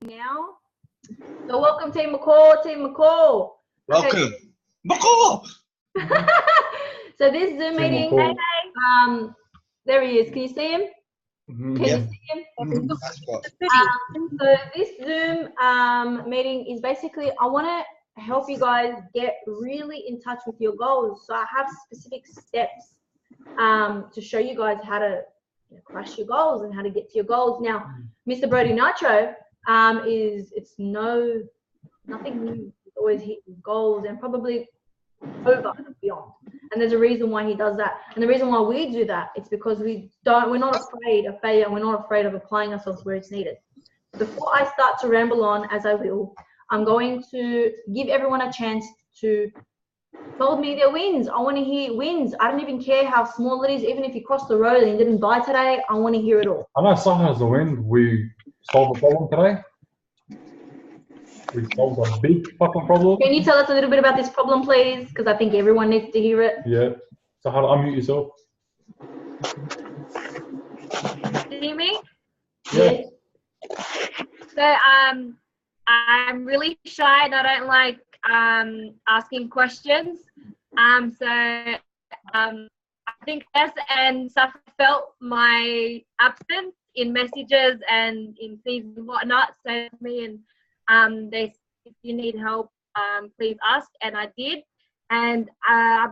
now. So welcome Team Macaw, Team Macaw. Welcome. Okay. Macaw! So this Zoom meeting, there he is. Can you see him? Can you see him? So this Zoom meeting is basically, I want to help you guys get really in touch with your goals. So I have specific steps to show you guys how to crush your goals and how to get to your goals. Now, Mr. Brody Nitro nothing new. He's always hit his goals and probably over and beyond. And there's a reason why he does that. And the reason why we do that, it's because we're not afraid of failure. We're not afraid of applying ourselves where it's needed. Before I start to ramble on, as I will, I'm going to give everyone a chance to tell me their wins. I want to hear wins. I don't even care how small it is. Even if you crossed the road and you didn't buy today, I want to hear it all. I know Saha has a win. We solved the problem today. We solved a big fucking problem. Can you tell us a little bit about this problem, please? Because I think everyone needs to hear it. Yeah. Saha, unmute yourself. Can you hear me? Yeah. So I'm really shy and I don't like asking questions. I think S and Safa felt my absence in messages and in things and whatnot. So to me and they said, if you need help, please ask, and I did. And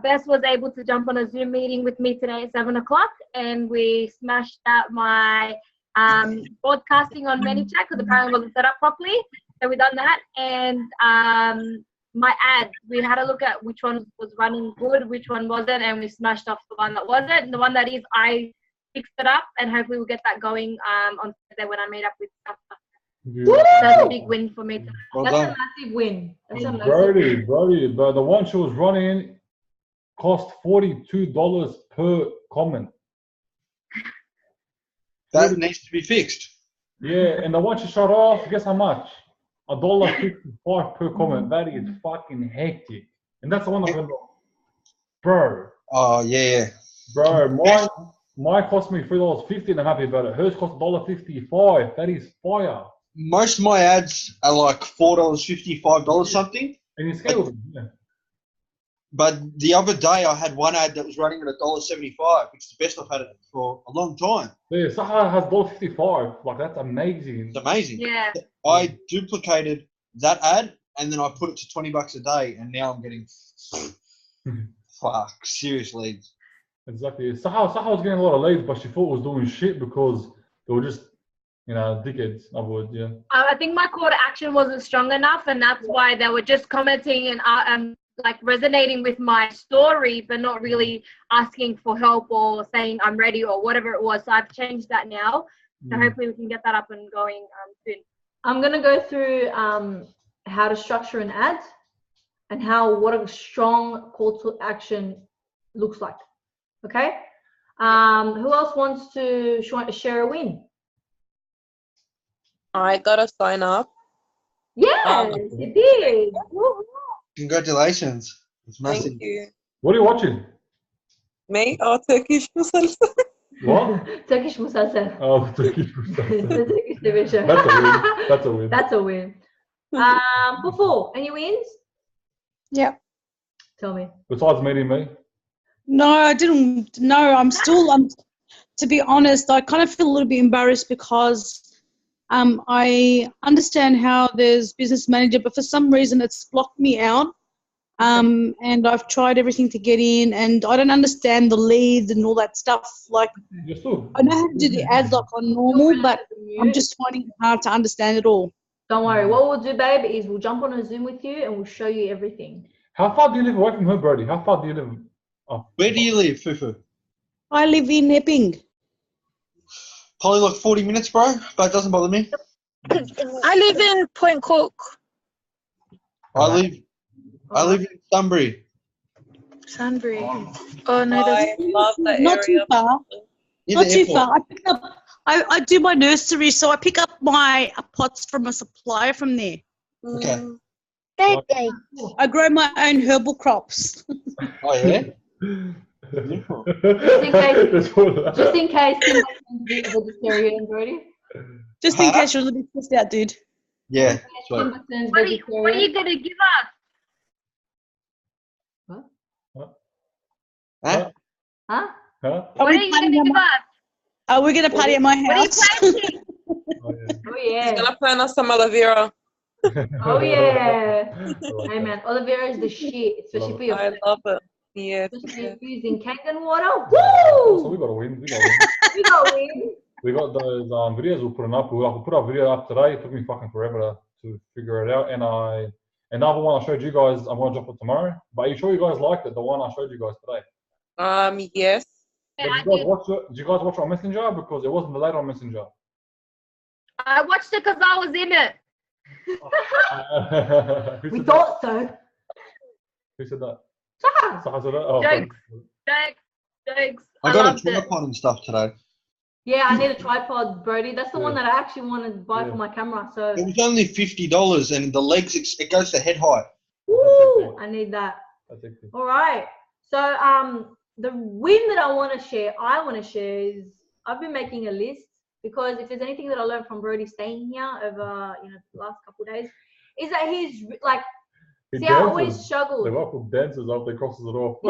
Bess was able to jump on a Zoom meeting with me today at 7 o'clock, and we smashed out my broadcasting on ManyChat because apparently it wasn't set up properly. So we done that, and my ad, we had a look at which one was running good, which one wasn't, and we smashed off the one that wasn't. And the one that is, I fixed it up, and hopefully we'll get that going on Thursday when I meet up with Safa. That's a big win for me. Well That's done. a massive win. That's a massive Brody, win. but the one she was running cost $42 per comment. That needs to be fixed. Yeah, and the one she shut off, guess how much? $1.55 per comment. That is fucking hectic. And that's the one that bro. Oh, yeah. Bro, mine cost me $3.50 and I'm happy about it. Hers cost $1.55. That is fire. Most of my ads are like $4.50, $5 something. And you scale them, yeah. But the other day I had one ad that was running at $1.75, which is the best I've had it for a long time. Yeah, Saha has $1.55. Like, that's amazing. It's amazing. Yeah. I duplicated that ad and then I put it to $20 a day, and now I'm getting fuck serious leads. Exactly. Saha was getting a lot of leads, but she thought it was doing shit because they were just, dickheads. In other words, yeah. I think my call to action wasn't strong enough, and that's why they were just commenting and like resonating with my story, but not really asking for help or saying I'm ready or whatever it was. So I've changed that now. So hopefully we can get that up and going soon. I'm going to go through how to structure an ad and what a strong call to action looks like. Okay? Who else wants to share a win? I gotta sign up. Yes, you did. Congratulations. It's massive. Thank you. What are you watching? Me? Oh, Turkish musalsal. What? Turkish musalsal. Oh, Turkish. The Turkish TV show. That's a win. That's a win. Before, any wins? Yeah. Tell me. Besides meeting me? No, I didn't. No, I'm to be honest, I kind of feel a little bit embarrassed because I understand how there's business manager, but for some reason it's blocked me out. And I've tried everything to get in, and I don't understand the leads and all that stuff. Like, I know how to do the ads like on normal, but I'm just finding it hard to understand it all. Don't worry. What we'll do, babe, is we'll jump on a Zoom with you and we'll show you everything. How far do you live away from her, Brody? How far do you live? Oh. Where do you live, Fufu? I live in Epping. Probably like 40 minutes, bro, but it doesn't bother me. I live in Point Cook. I live in Sunbury. Sunbury. Oh no, I love that not area. too far. In Not the too airport. far. I do my nursery, so I pick up my pots from a supplier from there. Okay. I grow my own herbal crops. Oh, yeah? Just in case you're vegetarian, Brody. Just in case you're a little bit stressed out, dude. Yeah. Sweet. Kimber turns What are you vegetarian. gonna give us? Huh? Huh? Huh? Are What we are you planning gonna at give my, us? are we gonna party at my What are you house? planting? Oh, yeah. Oh He's yeah. gonna plant us some aloe vera. Oh yeah. I like Hey that. man, aloe vera is the shit, especially Love for it. your I face. love it. Yeah. Especially if you're using Kangen water. So we Woo! got to win. We got to win. We got win. We got those videos we're putting up. I put our video up today. It took me fucking forever to figure it out. And another one I showed you guys, I'm gonna drop it tomorrow. But are you sure you guys liked it? The one I showed you guys today. Yes. Did you guys watch it? Did you guys watch it on Messenger? Because it wasn't delayed on Messenger. I watched it because I was in it. Who We said thought so. that? Who said that? Sahar. Saha said that? Oh, Jokes. Jokes. I got a loved it. tripod and stuff today. Yeah, I need a tripod, Brody. That's the one Yeah. that I actually wanted to buy for Yeah. my camera. So, It was only $50, and the legs it goes to head height. woo, I need that. That's it. All right. So, the win that I want to share is I've been making a list because if there's anything that I learned from Brody staying here over the last couple of days, is that he's like, He see, I always dances. struggled. They welcome dances after he crosses it off.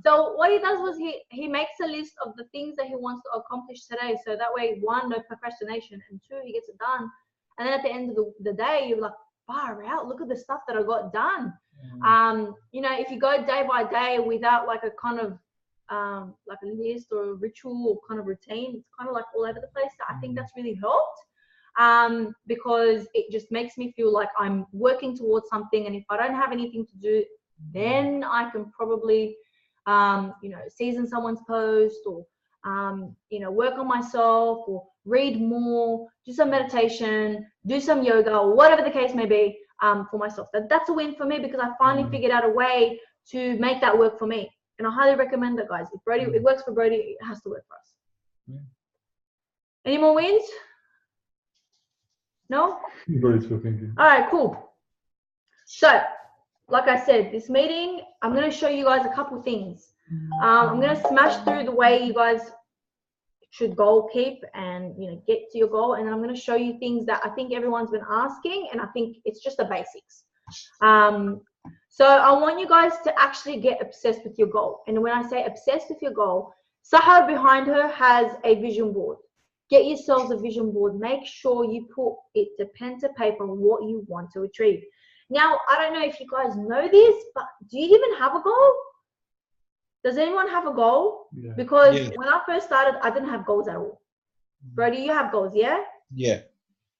So what he does was he makes a list of the things that he wants to accomplish today. So that way, one, no procrastination, and two, he gets it done. And then at the end of the day, you're like, far out, look at the stuff that I got done. If you go day by day without like a kind of like a list or a ritual or kind of routine, it's kind of like all over the place. So I think that's really helped because it just makes me feel like I'm working towards something. And if I don't have anything to do, then I can probably season someone's post or work on myself or read more, do some meditation, do some yoga, or whatever the case may be for myself. That's a win for me because I finally figured out a way to make that work for me. And I highly recommend that, guys. If Brody, it works for Brody, it has to work for us. Any more wins? No? Brody's still thinking. All right, cool. So, like I said, this meeting, I'm going to show you guys a couple things. I'm going to smash through the way you guys should goal keep and get to your goal, and then I'm going to show you things that I think everyone's been asking, and I think it's just the basics. So I want you guys to actually get obsessed with your goal. And when I say obsessed with your goal, Sahar behind her has a vision board. Get yourselves a vision board. Make sure you put it to pen to paper what you want to achieve. Now, I don't know if you guys know this, but do you even have a goal? Does anyone have a goal? Yeah. Because when I first started, I didn't have goals at all. Brody, you have goals, yeah? Yeah.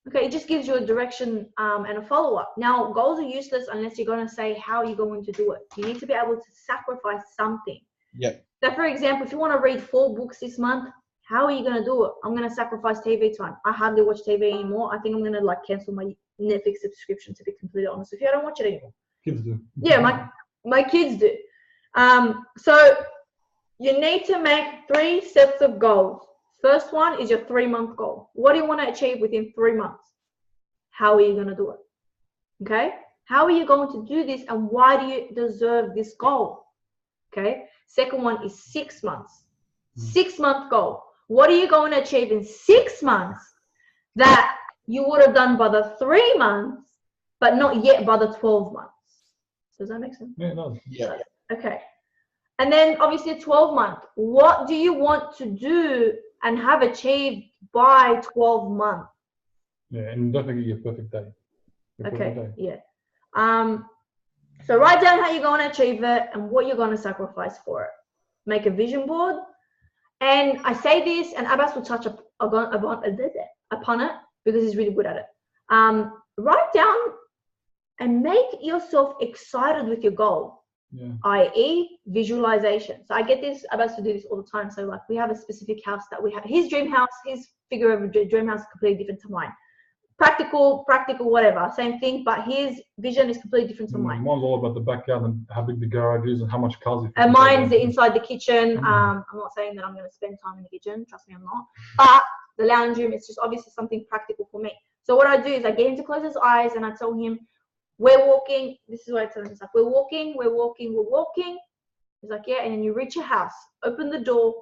Okay, it just gives you a direction and a follow-up. Now, goals are useless unless you're going to say how you're going to do it. You need to be able to sacrifice something. Yeah. So, for example, if you want to read 4 books this month, how are you going to do it? I'm going to sacrifice TV time. I hardly watch TV anymore. I think I'm going to cancel my Netflix subscription, to be completely honest with you. I don't watch it anymore. Kids do. Yeah, my kids do. So you need to make 3 sets of goals. First one is your 3-month goal. What do you want to achieve within 3 months? How are you going to do it? Okay? How are you going to do this, and why do you deserve this goal? Okay? Second one is 6 months. 6-month goal. What are you going to achieve in 6 months that you would have done by the 3 months, but not yet by the 12 months? Does that make sense? Yeah, it does. Yeah. Okay. And then obviously 12-month. What do you want to do and have achieved by 12 months? Yeah, and don't forget your perfect day. Okay, yeah. So write down how you're going to achieve it and what you're going to sacrifice for it. Make a vision board. And I say this, and Abbas will touch upon it because he's really good at it. Write down and make yourself excited with your goal, i.e. visualization. So I get this, Abbas to do this all the time. So we have a specific house that we have. His dream house, his figure of a dream house is completely different to mine. Practical, whatever, same thing, but his vision is completely different to mine. Mine's all about the backyard and how big the garage is and how much cars you And mine's inside the kitchen. I'm not saying that I'm going to spend time in the kitchen. Trust me, I'm not. But the lounge room, it's just obviously something practical for me. So what I do is I get him to close his eyes and I tell him, we're walking. This is what I tell him. It's like, we're walking. He's like, yeah. And then you reach your house, open the door,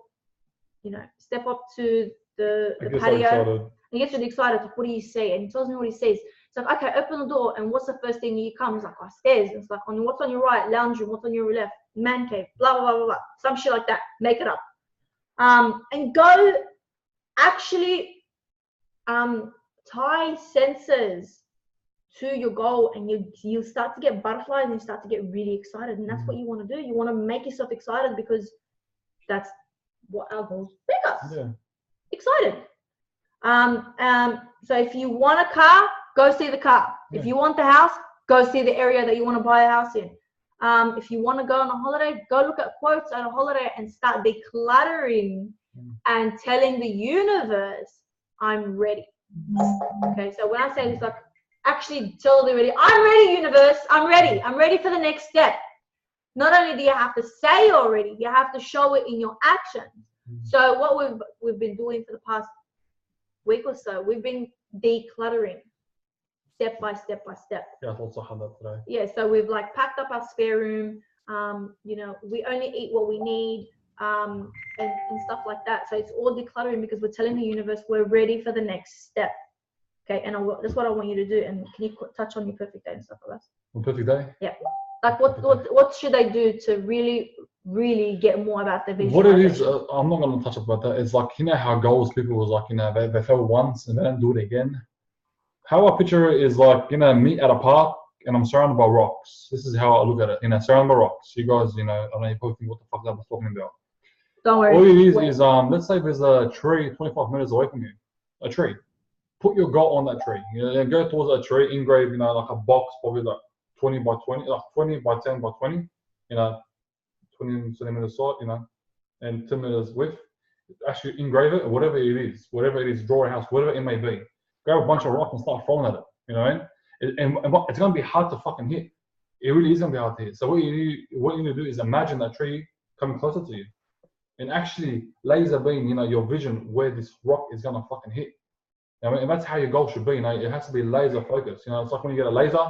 step up to the patio. He gets really excited. Like, what do you see? And he tells me what he sees. It's like, okay, open the door, and what's the first thing you come? It's like, oh, stairs. It's like, what's on your right? Lounge room. What's on your left? Man cave. Blah blah blah blah blah. Some shit like that. Make it up. And go actually tie sensors to your goal, and you start to get butterflies and you start to get really excited, and that's what you want to do. You want to make yourself excited because that's what our goals make us. Yeah. Excited. So if you want a car, go see the car. Yeah. If you want the house, go see the area that you want to buy a house in. If you want to go on a holiday, go look at quotes on a holiday and start decluttering and telling the universe, I'm ready. Okay, so when I say this, like, actually tell the already, I'm ready, universe, I'm ready. I'm ready for the next step. Not only do you have to say you're ready, you have to show it in your actions. So what we've been doing for the past week or so, we've been decluttering step by step by step. Yeah, I also had that today. Yeah, so we've like packed up our spare room. You know, we only eat what we need, and stuff like that. So it's all decluttering because we're telling the universe we're ready for the next step. Okay, and that's what I want you to do. And can you touch on your perfect day and stuff like that? Well, perfect day? Yeah. Like what should they do to really get more about their vision? What it is, I'm not going to touch about that. It's like, you know how goals people was like, you know, they fail once and they don't do it again. How I picture it is like, you know, me at a park and I'm surrounded by rocks. This is how I look at it, you know, surrounded by rocks. You guys, you know, I don't know, you probably think what the fuck I was talking about. Don't worry. All it is, let's say there's a tree 25 meters away from you, a tree. Put your goal on that tree. You know, go towards that tree, engrave, you know, like a box, probably like 20 by 20, like 20 by 10 by 20, you know, 20 centimeters short, you know, and 10 meters width. Actually engrave it, or whatever it is, draw a house, whatever it may be. Grab a bunch of rocks and start throwing at it, you know what I mean? And it's going to be hard to fucking hit. It really is going to be hard to hit. So what you need to do is imagine that tree coming closer to you. And actually laser beam, you know, your vision where this rock is going to fucking hit. I mean, and that's how your goal should be, you know, it has to be laser focused. You know, it's like when you get a laser,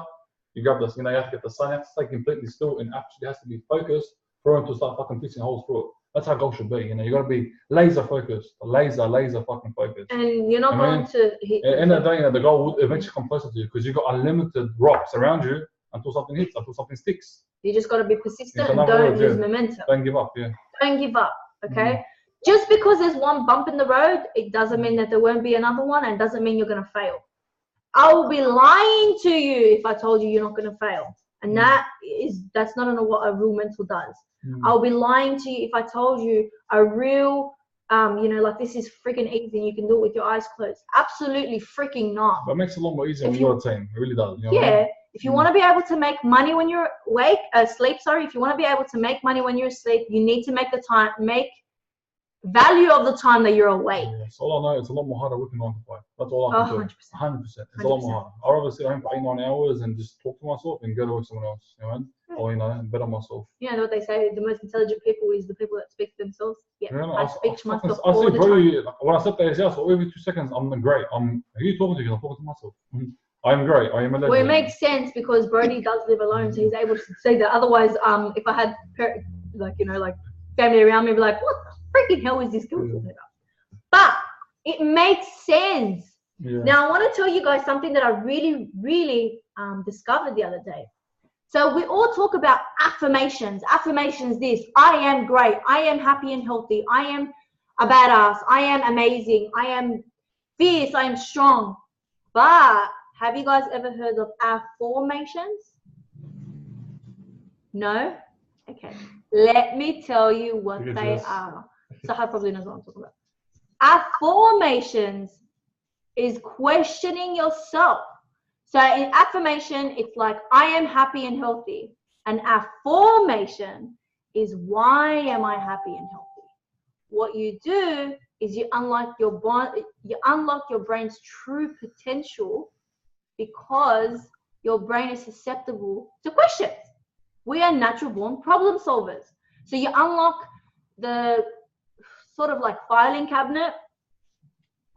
you grab this, you know, you have to get the sun, you have to stay completely still and actually has to be focused for him to start fucking fixing holes through it. That's how goal should be, you know, you got to be laser focused, laser fucking focused. And you're not going to hit. At the end of the day, you know, the goal will eventually come closer to you because you've got unlimited rocks around you until something hits, until something sticks. You just got to be persistent and don't lose momentum. Don't give up, yeah. Don't give up, okay? Just because there's one bump in the road, it doesn't mean that there won't be another one, and doesn't mean you're going to fail. I will be lying to you if I told you you're not going to fail. And that's not what a real mental does. I'll be lying to you if I told you a real, you know, like this is freaking easy and you can do it with your eyes closed. Absolutely freaking not. But it makes it a lot more easier when you're a team. It really does. You know yeah. If you want to be able to make money when you're asleep, if you want to be able to make money when you're asleep, you need to make value of the time that you're awake. Yeah, so all I know, it's a lot more harder working 9 to 5. That's all I can do. 100%. It's a lot more harder. I'd rather sit home for 8-9 hours and just talk to myself and go to work with someone else, you know, or, you know, better myself. You know what they say, the most intelligent people is the people that speak to themselves. Yeah, no, I speak to myself I all say, the bro, time. when I sit there, so every 2 seconds, I'm great. Who are you talking to? I'm talking to myself. I'm great. I am a legend. Well, it makes sense because Brody does live alone, so he's able to say that. Otherwise, if I had, like family around me, I'd be like, what the freaking hell is this girl talking about? But it makes sense. Yeah. Now, I want to tell you guys something that I really, really discovered the other day. So we all talk about affirmations. Affirmations this, I am great. I am happy and healthy. I am a badass. I am amazing. I am fierce. I am strong. But have you guys ever heard of affirmations? No? Okay. Let me tell you what they are. Sahar probably knows what I'm talking about. Affirmations is questioning yourself. So in affirmation, it's like, I am happy and healthy. An affirmation is, why am I happy and healthy? What you do is you unlock your brain's true potential because your brain is susceptible to questions. We are natural born problem solvers. So you unlock the sort of like filing cabinet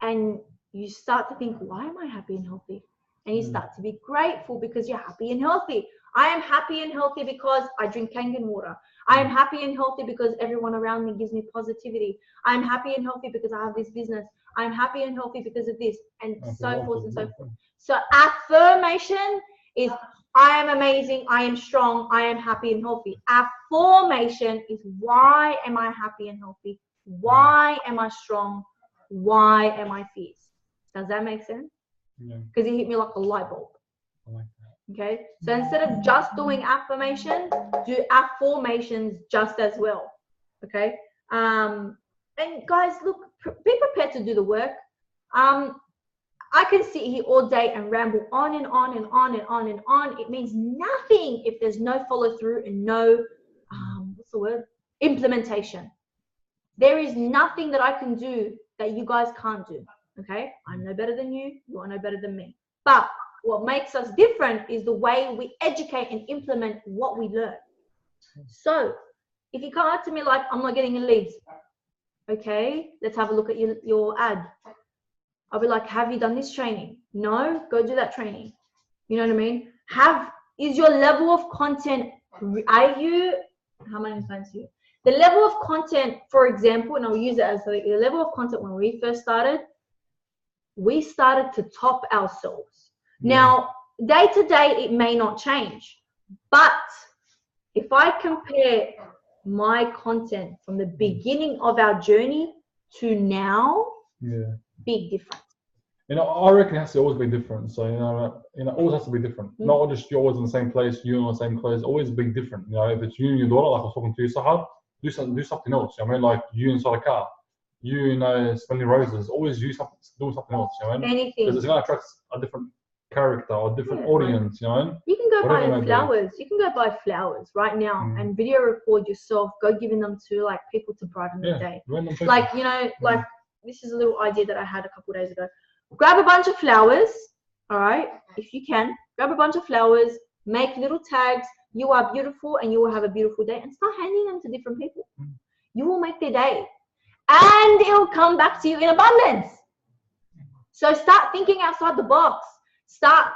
and you start to think, why am I happy and healthy? And you start to be grateful because you're happy and healthy. I am happy and healthy because I drink Kangen water. I am happy and healthy because everyone around me gives me positivity. I am happy and healthy because I have this business. I am happy and healthy because of this, and so forth and so forth. So affirmation is I am amazing, I am strong, I am happy and healthy. Affirmation is why am I happy and healthy? Why am I strong? Why am I fierce? Does that make sense? Yeah. Because it hit me like a light bulb. I like that. Okay, so instead of just doing affirmations, do affirmations just as well. Okay, and guys, look, be prepared to do the work. I can sit here all day and ramble on and on and on and on and on. It means nothing if there's no follow through and no what's the word, implementation. There is nothing that I can do that you guys can't do. Okay, I'm no better than you, you are no better than me, but what makes us different is the way we educate and implement what we learn. So if you come out to me like, I'm not getting any leads, okay, let's have a look at your ad. I'll be like, have you done this training? No, go do that training. You know what I mean? Is your level of content, how many times do you? The level of content, for example, and I'll use it as the level of content when we first started, we started to top ourselves. Now, day to day, it may not change, but if I compare my content from the beginning of our journey to now, big difference. You know, I reckon it has to always be different. So, it always has to be different. Not just you're always in the same place, you in the same clothes, always be different. You know, if it's you and your daughter, like I was talking to you, Sahar, do something else. I mean, like you inside a car, you know, smelling roses, always do something else. You know, anything. Because it's going to attract a different character or a different audience. You know, you can go buy flowers. You can go buy flowers right now and video record yourself. Go giving them to like people to brighten the day. Like like this is a little idea that I had a couple of days ago. Grab a bunch of flowers, all right, if you can. Grab a bunch of flowers, make little tags, you are beautiful and you will have a beautiful day, and start handing them to different people. You will make their day. And it will come back to you in abundance. So start thinking outside the box. Start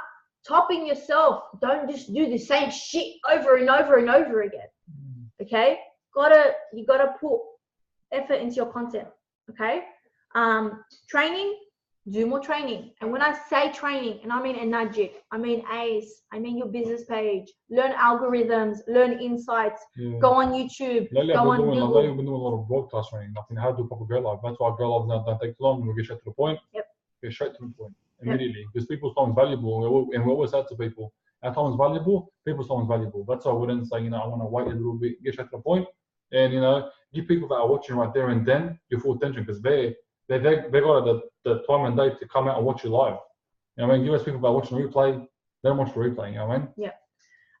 topping yourself. Don't just do the same shit over and over and over again. Okay? You gotta put effort into your content. Okay? Training, do more training. And when I say training, and I mean Enagic, I mean ACE, I mean your business page, learn algorithms, learn insights, go on YouTube, go on Google. Lately, I've been doing a lot of broadcast training. I think how to do proper go live. That's why go live now don't take too long. We get straight to the point. Get straight to the point immediately. Because people's time is valuable. And we always say to people, our time is valuable, people's time is valuable. That's why I wouldn't say, I want to wait a little bit, get straight to the point. And, give people that are watching right there and then your full attention, because they got the time and day to come out and watch you live. Give us people that are watching replay, they don't watch the replay, you know what I mean? Yeah.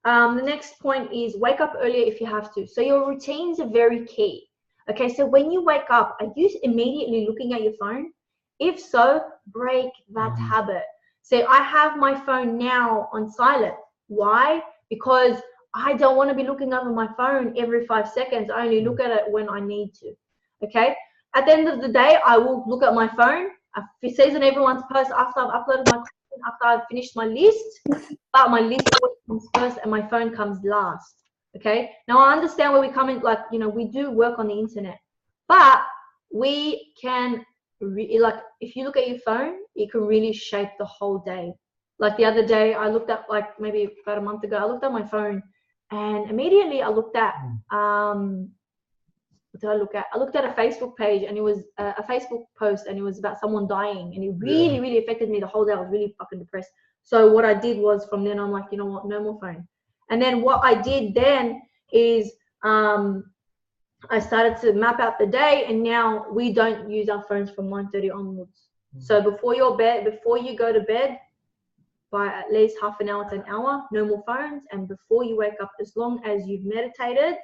The next point is wake up earlier if you have to. So your routines are very key. Okay, so when you wake up, are you immediately looking at your phone? If so, break that habit. So I have my phone now on silent. Why? Because I don't want to be looking over my phone every 5 seconds. I only look at it when I need to. Okay? At the end of the day, I will look at my phone. It says in everyone's post after I've uploaded my content, after I've finished my list, but my list always comes first and my phone comes last. Okay? Now I understand where we come in, like, we do work on the internet, but we can, if you look at your phone, it can really shape the whole day. Like the other day, I looked at, like maybe about a month ago, I looked at my phone and immediately I looked at, what did I look at? I looked at a Facebook page and it was a Facebook post and it was about someone dying, and it really, really affected me the whole day. I was really fucking depressed. So what I did was from then on, like, you know what, no more phone. And then what I did then is I started to map out the day, and now we don't use our phones from 9:30 onwards. So before you go to bed, by at least half an hour to an hour, no more phones. And before you wake up, as long as you've meditated,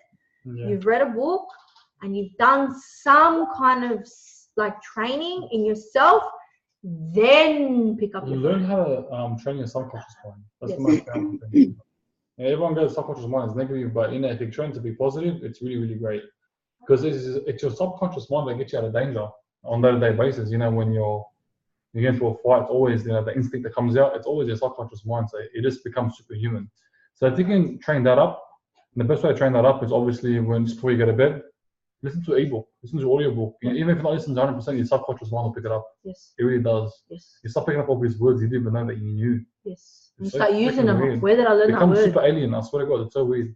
you've read a book, and you've done some kind of like training in yourself, then pick up your phone. Learn how to train your subconscious mind. That's the most powerful thing. Everyone goes subconscious mind is negative, but if you train to be positive, it's really, really great. Because it's your subconscious mind that gets you out of danger on a day-to-day basis. When you get into a fight, it's always the instinct that comes out. It's always your subconscious mind, so it just becomes superhuman. So if you can train that up, and the best way to train that up is obviously just before you go to bed, listen to an ebook, listen to an audiobook. You know, even if you're not listening to 100%, your subconscious mind will pick it up. Yes. It really does. Yes. You start picking up all these words you didn't even know that you knew. Yes. You It's so start using freaking them. weird. Where did I learn that Become word? super alien. I swear to God, it's so weird.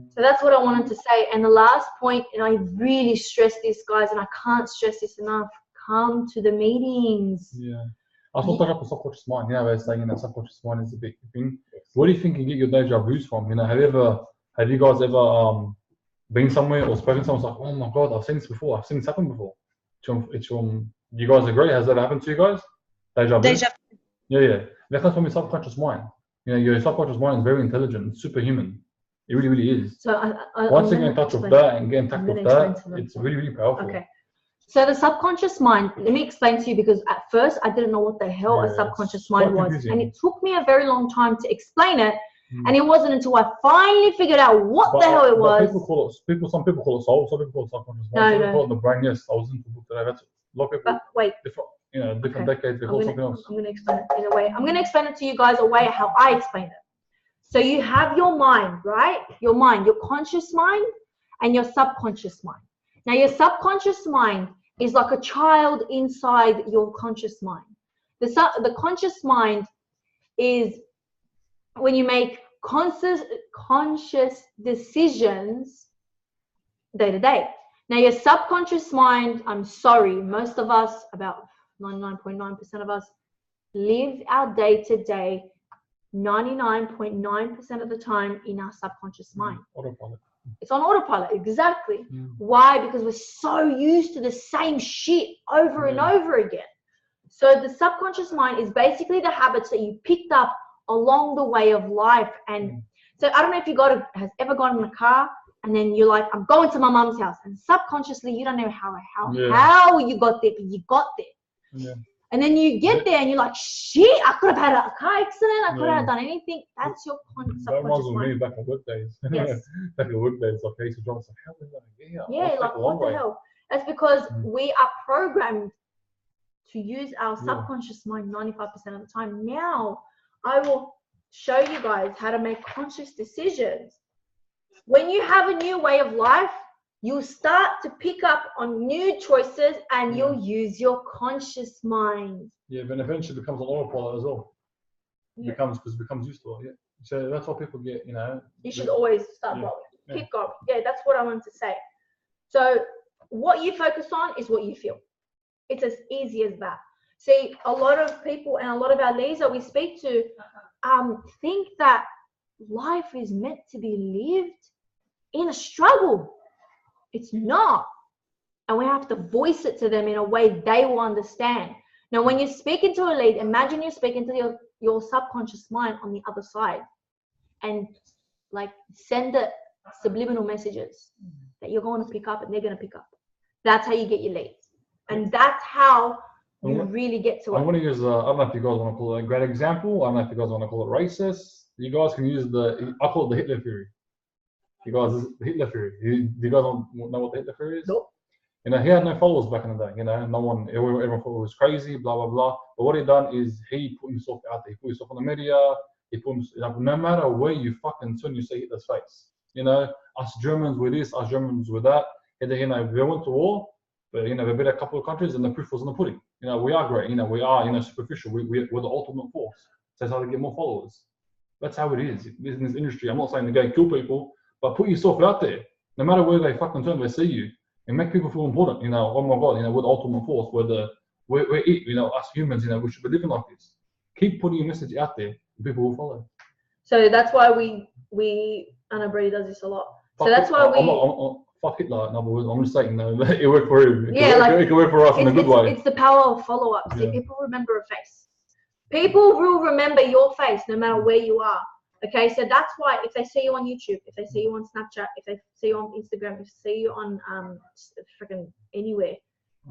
So that's what I wanted to say. And the last point, and I really stress this, guys, and I can't stress this enough. Come to the meetings. Yeah. I was talking about the subconscious mind. You know, they're saying that subconscious mind is a big thing. Where do you think you get your deja vus from? You know, have you guys ever been somewhere or spoken to someone like, oh my God, I've seen this before. I've seen this happen before. It's from, do you guys agree? Has that happened to you guys? Deja vu? Yeah. That comes from your subconscious mind. You know, your subconscious mind is very intelligent, it's superhuman. It really, really is. So once you get in touch with that and get in touch with that, it's really, really powerful. Okay. So the subconscious mind, let me explain to you, because at first I didn't know what the hell a subconscious mind was. Confusing. And it took me a very long time to explain it. And it wasn't until I finally figured out what the hell it was. Some people call it soul, some people call it subconscious mind, some people call it the brain. Yes, I was in the book today. That's a lot of people. But wait. Different decades, they call something else. I'm going to explain it in a way. I'm going to explain it to you guys a way how I explain it. So you have your mind, right? Your mind, your conscious mind and your subconscious mind. Now your subconscious mind is like a child inside your conscious mind. The conscious mind is when you make conscious decisions day to day. Now your subconscious mind, I'm sorry, most of us, about 99.9% of us, live our day to day 99.9% of the time in our subconscious mind. Autopilot. It's on autopilot, exactly. Why? Because we're so used to the same shit over and over again. So the subconscious mind is basically the habits that you picked up along the way of life. And so I don't know if you has ever gone in a car and then you're like, I'm going to my mom's house, and subconsciously you don't know how you got there, but you got there. Yeah. And then you get there and you're like, shit, I could have had a car accident. I could have done anything. That's your subconscious mind. That reminds me back in work days. Yes. Back in work days, like I used to drive, like, how did I get here? Yeah, like what the hell? That's because we are programmed to use our subconscious mind 95% of the time. Now, I will show you guys how to make conscious decisions. When you have a new way of life, you'll start to pick up on new choices and you'll use your conscious mind. Yeah, but eventually it becomes an autopilot as well. It becomes used to it. Yeah. So that's what people get, you know. You should always start going. Keep going. Yeah, that's what I wanted to say. So what you focus on is what you feel. It's as easy as that. See, a lot of people and a lot of our leaders that we speak to think that life is meant to be lived in a struggle. It's not. And we have to voice it to them in a way they will understand. Now, when you're speaking to a lead, imagine you're speaking to your subconscious mind on the other side and like send it subliminal messages that you're going to pick up and they're going to pick up. That's how you get your leads. And that's how you really get to it. I'm going to use, I don't know if you guys want to call it a great example. I don't know if you guys want to call it racist. You guys can use I call it the Hitler theory. You guys, the Hitler theory. Do you guys know what the Hitler theory is? Nope. You know, he had no followers back in the day. You know, everyone thought it was crazy, blah, blah, blah. But what he done is he put himself out there. He put himself on the media. He put himself, no matter where you fucking turn, you see Hitler's face. You know, us Germans with this, us Germans with that. And then, you know, they went to war, but, you know, they beat a couple of countries and the proof was in the pudding. You know, we are great. You know, we are, you know, superficial. We're the ultimate force. So that's how to get more followers. That's how it is in this industry. I'm not saying to go kill people, but put yourself out there. No matter where they fucking turn, they see you. And make people feel important, you know, oh my God, you know, we're the ultimate force, we're it, you know, us humans, you know, we should be living like this. Keep putting your message out there, and people will follow. So that's why we Anna Brady does this a lot. So that's why fuck Hitler, in other words, I'm just saying, no, it worked for him. It can work for us in a good way. It's the power of follow-up. See, people remember a face. People will remember your face no matter where you are. Okay, so that's why if they see you on YouTube, if they see you on Snapchat, if they see you on Instagram, if they see you on freaking anywhere,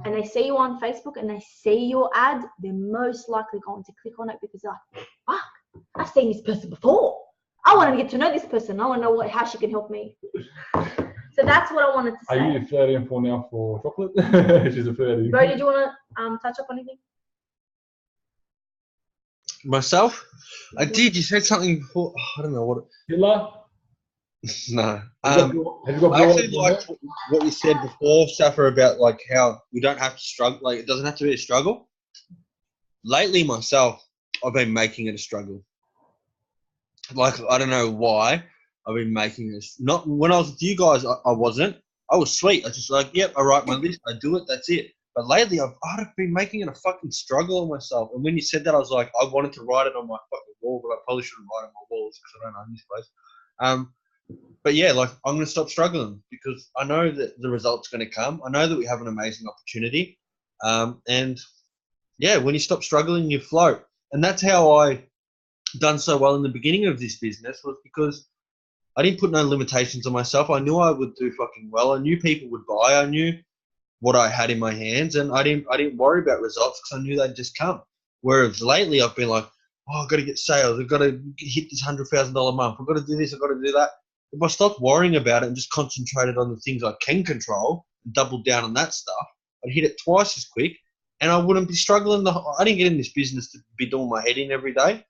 and they see you on Facebook and they see your ad, they're most likely going to click on it because they're like, fuck, I've seen this person before. I want to get to know this person. I want to know how she can help me. So that's what I wanted to say. Are you flirting for now for chocolate? She's a flirty. Bro, did you want to touch up on anything? Myself? I did. You said something before. I don't know what. Hitler? No. Have you got I actually blue eyes, liked what you said before, Safa, about like how we don't have to struggle. Like it doesn't have to be a struggle. Lately, myself, I've been making it a struggle. Like I don't know why I've been making this. Not when I was with you guys, I wasn't. I was sweet. I just like, yep, I write my list, I do it, that's it. But lately, I've been making it a fucking struggle on myself. And when you said that, I was like, I wanted to write it on my fucking wall, but I probably shouldn't write it on my walls because I don't own this place. But yeah, like I'm going to stop struggling because I know that the result's going to come. I know that we have an amazing opportunity. And yeah, when you stop struggling, you float. And that's how I done so well in the beginning of this business, was because I didn't put no limitations on myself. I knew I would do fucking well. I knew people would buy. I knew what I had in my hands, and I didn't worry about results because I knew they'd just come. Whereas lately I've been like, oh, I've got to get sales. I've got to hit this $100,000 month. I've got to do this. I've got to do that. If I stopped worrying about it and just concentrated on the things I can control and doubled down on that stuff, I'd hit it twice as quick, and I wouldn't be struggling. I didn't get in this business to be doing my head in every day.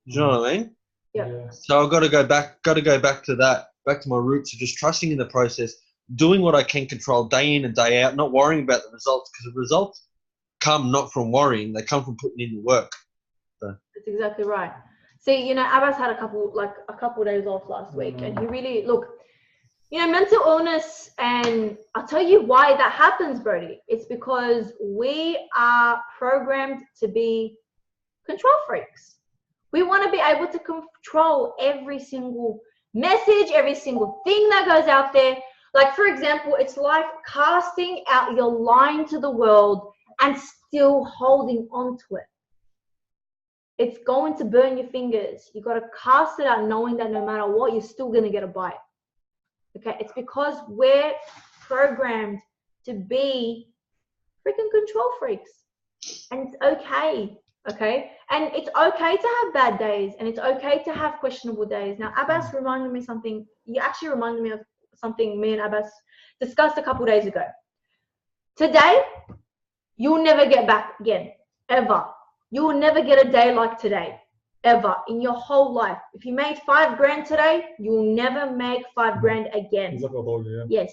Do you know what I mean? Yeah. So I've got to go back to that, back to my roots of just trusting in the process, doing what I can control day in and day out, not worrying about the results, because the results come not from worrying, they come from putting in the work. So. That's exactly right. See, Abbas had a couple days off last week, and he really, look, mental illness, and I'll tell you why that happens, Brody. It's because we are programmed to be control freaks. We want to be able to control every single message, every single thing that goes out there. Like, for example, it's like casting out your line to the world and still holding on to it. It's going to burn your fingers. You got to cast it out knowing that no matter what, you're still going to get a bite. Okay? It's because we're programmed to be freaking control freaks. And it's okay. Okay, and it's okay to have bad days, and it's okay to have questionable days. Now, Abbas reminded me something. You actually reminded me of something me and Abbas discussed a couple days ago. Today, you'll never get back again, ever. You will never get a day like today, ever, in your whole life. If you made $5 today, you will never make $5 again. Yes,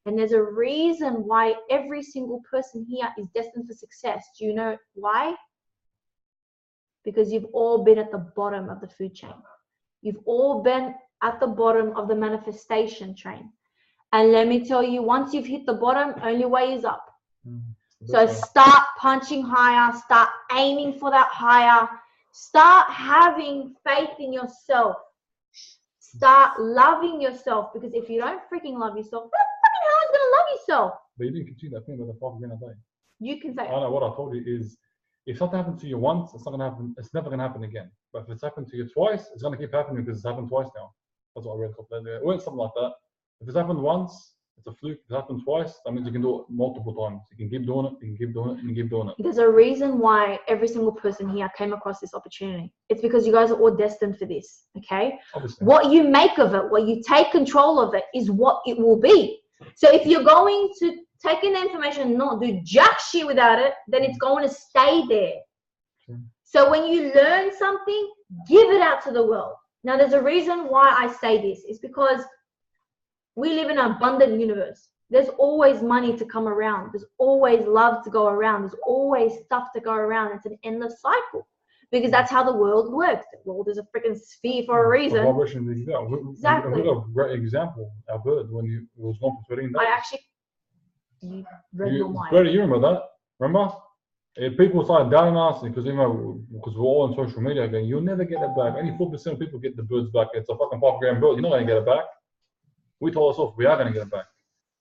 and there's a reason why every single person here is destined for success. Do you know why? Because you've all been at the bottom of the food chain. You've all been at the bottom of the manifestation train. And let me tell you, once you've hit the bottom, only way is up. So start punching higher, start aiming for that higher, start having faith in yourself. Start loving yourself, because if you don't freaking love yourself, who the fucking hell is going to love yourself? But you didn't continue that thing with the $5 a day. You can say I know what I told you is, if something happens to you once, it's not gonna happen. It's never gonna happen again. But if it's happened to you twice, it's gonna keep happening because it's happened twice now. That's what I read a couple days ago. Or something like that. If it's happened once, it's a fluke. If it happened twice, that means you can do it multiple times. You can keep doing it. You can keep doing it. And you keep doing it. There's a reason why every single person here came across this opportunity. It's because you guys are all destined for this. Okay. Obviously. What you make of it, what you take control of it, is what it will be. So if you're going to take in the information and not do jack shit without it, then it's going to stay there. So when you learn something, give it out to the world. Now, there's a reason why I say this. It's because we live in an abundant universe. There's always money to come around. There's always love to go around. There's always stuff to go around. It's an endless cycle, because that's how the world works. The world is a freaking sphere for a reason. Exactly. We got a great example. Our bird, when it was gone for 13 days. You read my mind. Brady, you remember that? Remember? People started doubting us because because we're all on social media going, you'll never get it back. Only 4% of people get the birds back. It's a fucking $5 bird. You're not going to get it back. We told ourselves we are going to get it back.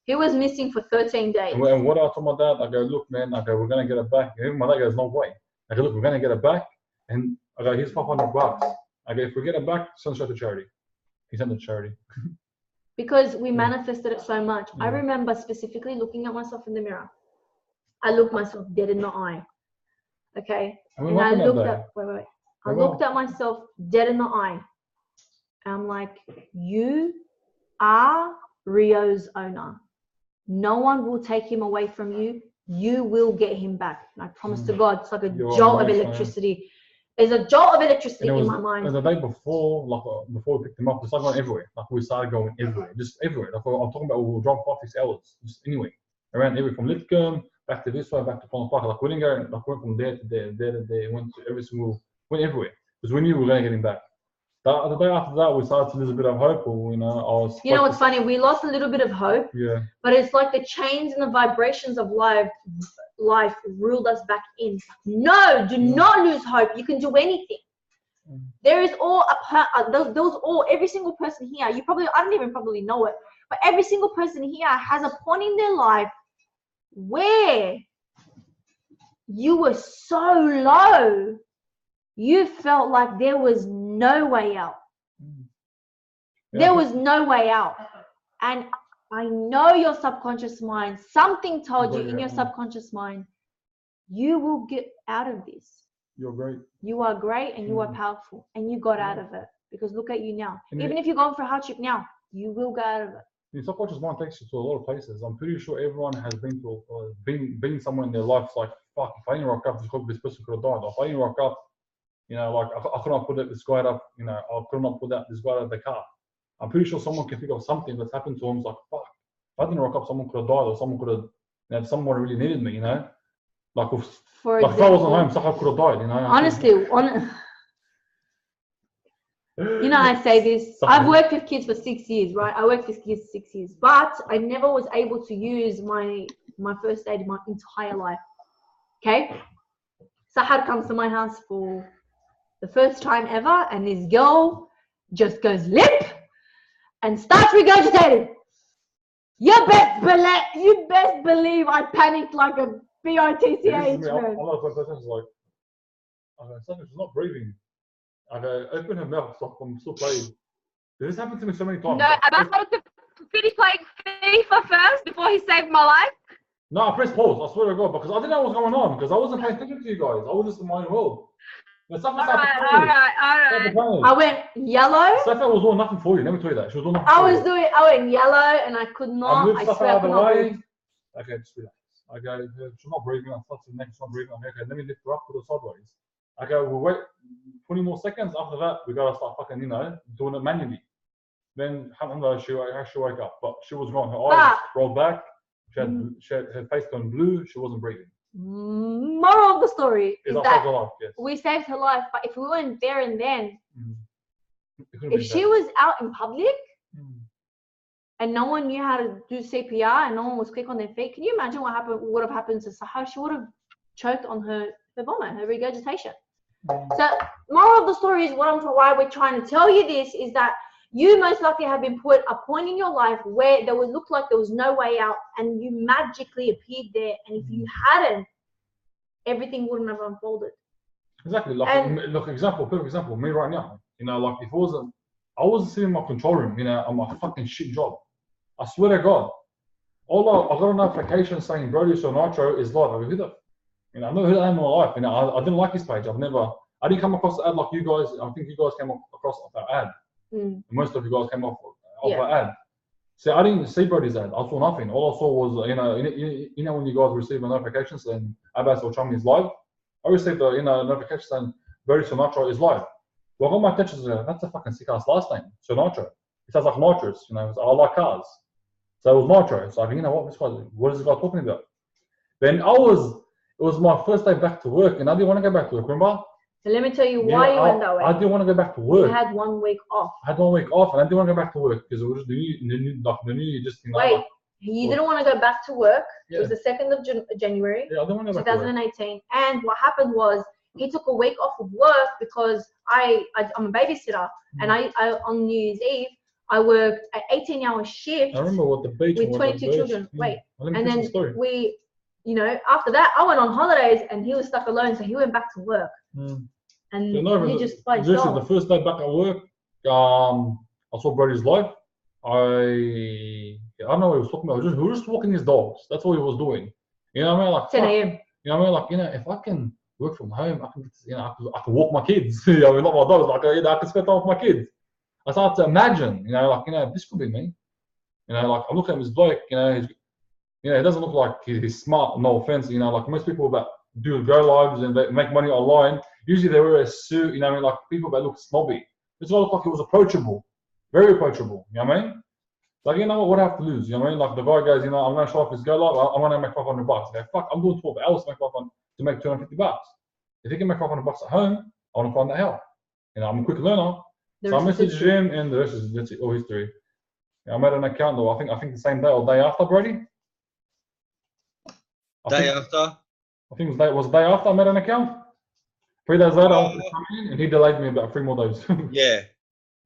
He was missing for 13 days. And what I told my dad, I go, look, man, I go, we're going to get it back. And even my dad goes, no way. I go, look, we're going to get it back. And I go, here's $500. I go, if we get it back, send it to charity. He sent it to charity. Because we manifested it so much. I remember specifically looking at myself in the mirror. I looked myself dead in the eye. Okay? And I looked at, I looked at myself dead in the eye. And I'm like, you are Rio's owner. No one will take him away from you. You will get him back. And I promise to God, it's like a jolt of electricity. There's a jolt of electricity And it in was my mind. the day before, like before we picked him up, it's like going everywhere. Like we started going everywhere, just everywhere. Like I'm talking about, we were driving 5-6 hours, just anywhere, around everywhere, from Litcombe back to this way, back to Pond Park. Like we didn't go, like went from there to there, there to there, went to went everywhere because we knew we were going to get him back. The day after that, we started to lose a bit of hope, or I was. You know what's funny? We lost a little bit of hope. Yeah. But it's like the chains and the vibrations of life ruled us back in. No, do not lose hope. You can do anything. There is every single person here. I don't even probably know it, but every single person here has a point in their life where you were so low, you felt like there was no way out. There was no way out. And I know your subconscious mind, something told you in your subconscious mind, you will get out of this. You're great. You are great and you are powerful, and you got out of it. Because look at you now. Even if you're going for a hardship now, you will go out of it. The subconscious mind takes you to a lot of places. I'm pretty sure everyone has been to been somewhere in their life. Like, fuck, if I didn't rock up, this person could have died. If I didn't rock up, like I could not put this guy up. I could not put this guy out of the car. I'm pretty sure someone can think of something that's happened to him. It's like, fuck, if I didn't rock up, someone could have died, or someone could have, someone really needed me. Like if I wasn't home, someone could have died. Honestly, I say this. I've worked with kids for 6 years, right? I worked with kids 6 years, but I never was able to use my first aid my entire life. Okay, Sahar comes to my house for the first time ever, and this girl just goes limp and starts regurgitating. You best believe I panicked like a BITCH, man. A lot of person's like, something's not breathing. I go, open her mouth, so I'm still playing. This happened to me so many times. No, I wanted to finish playing FIFA first before he saved my life. No, I pressed pause, I swear to God, because I didn't know what was going on, because I wasn't paying attention to you guys. I was just in my own world. But All right. I went yellow. Safa was doing nothing for you, let me tell you that. She was doing nothing I for you. went yellow and I could not. I moved Safa out of the way. Breathe. Okay, just relax. I go, she's not breathing. I start to the neck, she's not breathing. Okay, let me lift her up, put her sideways. I go, we'll wait 20 more seconds. After that, we gotta start fucking, doing it manually. Then, alhamdulillah, she woke up, but she was gone. Her eyes rolled back. She had her face turned blue. She wasn't breathing. Moral of the story is that life, yes. we saved her life, but if we weren't there and then, if she better. was out in public and no one knew how to do CPR and no one was quick on their feet, can you imagine what would have happened to Sahar? She would have choked on her vomit, her regurgitation. So, moral of the story is why we're trying to tell you this is that you most likely have been put a point in your life where there would look like there was no way out, and you magically appeared there. And if you hadn't, everything wouldn't have unfolded. Exactly. Perfect example. Me right now. Like if I wasn't sitting in my control room. On my fucking shit job. I swear to God. I got a notification saying Brody So Nitro is live. I've never heard that in my life. I didn't like his page. I didn't come across the ad like you guys. I think you guys came across our ad. Most of you guys came off our ad. So I didn't see Brody's ad. I saw nothing. All I saw was, when you guys receive a notification saying Al-Chami is live, I received a notification saying Brody Sinatra is live. Well, I got my attention to that's a fucking sick ass last name, Sinatra. It sounds like nitrous, I like cars. So it was nitro. So I go, what is this guy talking about? Then it was my first day back to work, and I didn't want to go back to work, remember? So let me tell you why you went that way. I didn't want to go back to work. You had 1 week off. I had 1 week off, and I didn't want to go back to work because it was just the new year. Wait, you didn't want to go back to work. Yeah. It was the 2nd of January, yeah, I didn't want to go back 2018. And what happened was he took a week off of work because I'm a babysitter, and I on New Year's Eve I worked an 18-hour shift. I remember what the beach with 22 children. Wait, and then we, after that I went on holidays, and he was stuck alone, so he went back to work. And you just by yourself. The first day back at work, I saw Brody's live. I don't know what he was talking about. He was just walking his dogs. That's all he was doing. You know what I mean? Like 10 a.m. You know what I mean? Like, if I can work from home, I can walk my kids. Not my dogs. I can spend time with my kids. I started to imagine, this could be me. I look at him, this bloke, he doesn't look like he's smart. No offense, like most people, but do go lives and they make money online, usually they wear a suit, you know what I mean? Like people that look snobby. This guy looked like he was approachable, very approachable, you know what I mean? Like, you know what do I have to lose? You know what I mean? Like the guy goes, you know, I'm going to show off his go live, I'm going to make $500. Okay, fuck, I'm doing 12 hours to make $250. If he can make $500 at home, I want to find that help. You know, I'm a quick learner. So I messaged him and the rest is that's all history. Yeah, I made an account though, I think the same day or day after, Brody. Day after? I think it was the day after I made an account. 3 days later, I wanted to come in and he delayed me about 3 more days. Yeah.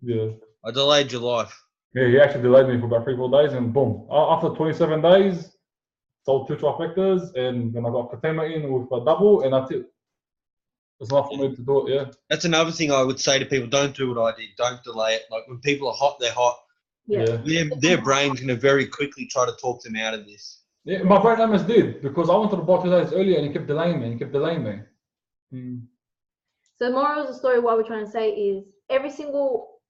Yeah. I delayed your life. Yeah, he actually delayed me for about 3-4 days and boom. After 27 days, sold 2 trifectas and then I got Fatima in with a double and that's it. There's enough for me to do it, yeah. That's another thing I would say to people, don't do what I did. Don't delay it. Like when people are hot, they're hot. Yeah. Their brain's going to very quickly try to talk them out of this. Yeah, my brain almost did because I wanted to buy 2 days earlier and he kept delaying me. So the moral of the story, what we're trying to say is every single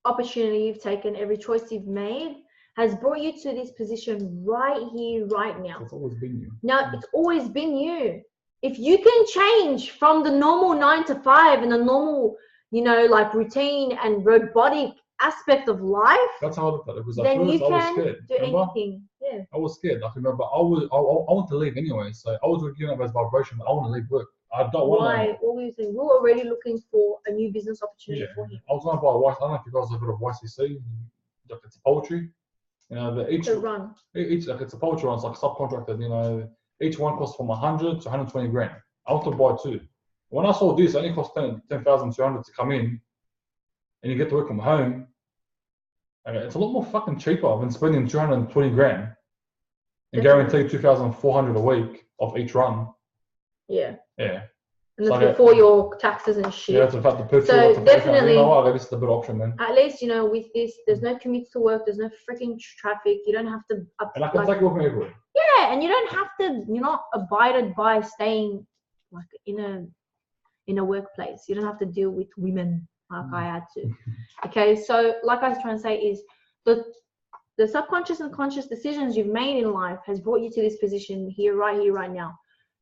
opportunity you've taken, every choice you've made has brought you to this position right here, right now. It's always been you. Now, it's always been you. If you can change from the normal 9 to 5 and the normal, you know, like routine and robotic aspect of life, that's how I looked at it. Because at then first you I was can scared. do Remember? anything. Yeah. I was scared. I remember I want to leave anyway. So I was giving up as vibration, but I want to leave work. I don't want to. Why? What were you saying? We were already looking for a new business opportunity for him. I was going to buy a I don't know if you guys have heard of YCC. Like it's poultry. You know, each like it's a poultry run. It's like subcontracted. You know, each one costs from 100 to 120 grand. I want to buy 2. When I saw this, it only cost 10,200 to come in, and you get to work from home. And it's a lot more fucking cheaper than spending 220 grand and guarantee 2,400 a week of each run. Yeah. Yeah. And that's before your taxes and shit. Yeah, it's about the petrol. So definitely, you know what? This is the better option, man. At least, you know, with this, there's no commutes to work. There's no freaking traffic. You don't have to. And I can take it with me everywhere. Yeah, and you don't have to. You're not abided by staying like in a workplace. You don't have to deal with women like I had to. Okay, so like I was trying to say is the subconscious and conscious decisions you've made in life has brought you to this position here, right now.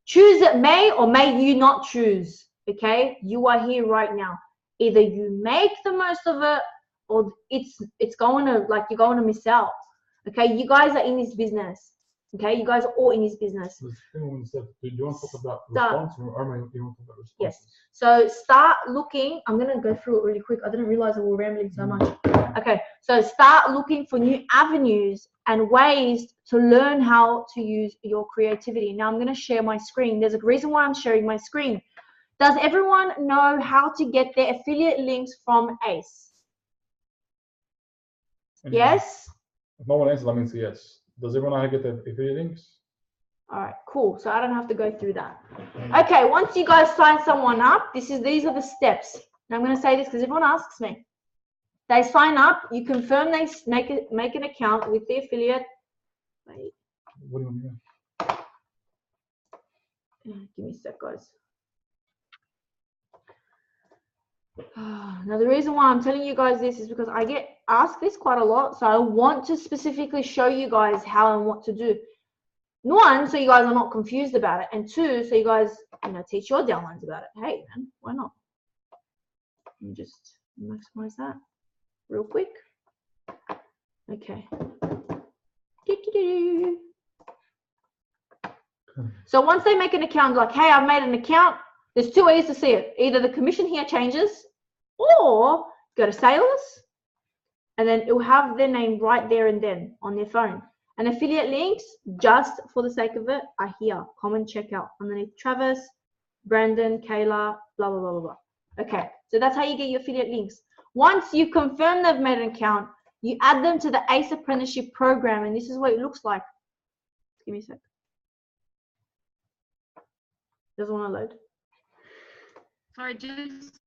Choose it may or may you not choose. Okay, you are here right now. Either you make the most of it, or it's going to, like, you're going to miss out. Okay, you guys are in this business. Okay, you guys are all in this business. Do you want to talk about response or you want to talk about response? Yes. So start looking. I'm going to go through it really quick. I didn't realize we were rambling so much. Okay, so start looking for new avenues and ways to learn how to use your creativity. Now I'm going to share my screen. There's a reason why I'm sharing my screen. Does everyone know how to get their affiliate links from ACE? Yes? If no one answers, that means yes. Does everyone know how to get their affiliate links? All right, cool. So I don't have to go through that. Okay, once you guys sign someone up, these are the steps. Now I'm going to say this because everyone asks me. They sign up, you confirm they make an account with the affiliate. Wait. What do you want to do? Give me a sec, guys. Now the reason why I'm telling you guys this is because I get asked this quite a lot, so I want to specifically show you guys how and what to do. 1, so you guys are not confused about it, and 2, so you guys, you know, teach your downlines about it. Hey man, why not? Let me just maximize that real quick. Okay. So once they make an account, like, hey, I've made an account, there's 2 ways to see it. Either the commission here changes, or go to sales, and then it will have their name right there and then on their phone. And affiliate links, just for the sake of it, are here. Common checkout underneath Travis, Brandon, Kayla, blah, blah, blah, blah, blah. Okay, so that's how you get your affiliate links. Once you confirm they've made an account, you add them to the ACE apprenticeship program, and this is what it looks like. Give me a sec. Doesn't want to load. Sorry, just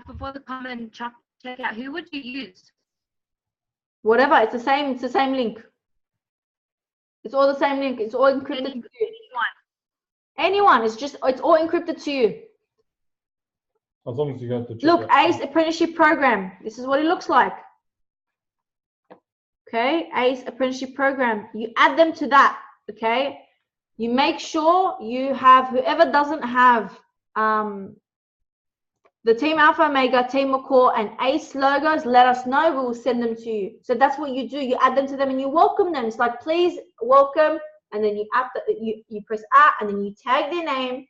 before the comment check out, who would you use? Whatever, it's the same link. It's all the same link. It's all encrypted to you. Anyone. It's all encrypted to you. As long as you go to check Look, out. ACE apprenticeship program. This is what it looks like. Okay, ACE apprenticeship program. You add them to that. Okay. you make sure you have, whoever doesn't have the Team Alpha Omega, Team Macaw, and ACE logos, let us know. We will send them to you. So that's what you do. You add them to them and you welcome them. It's like, please welcome, and then you press at, and then you tag their name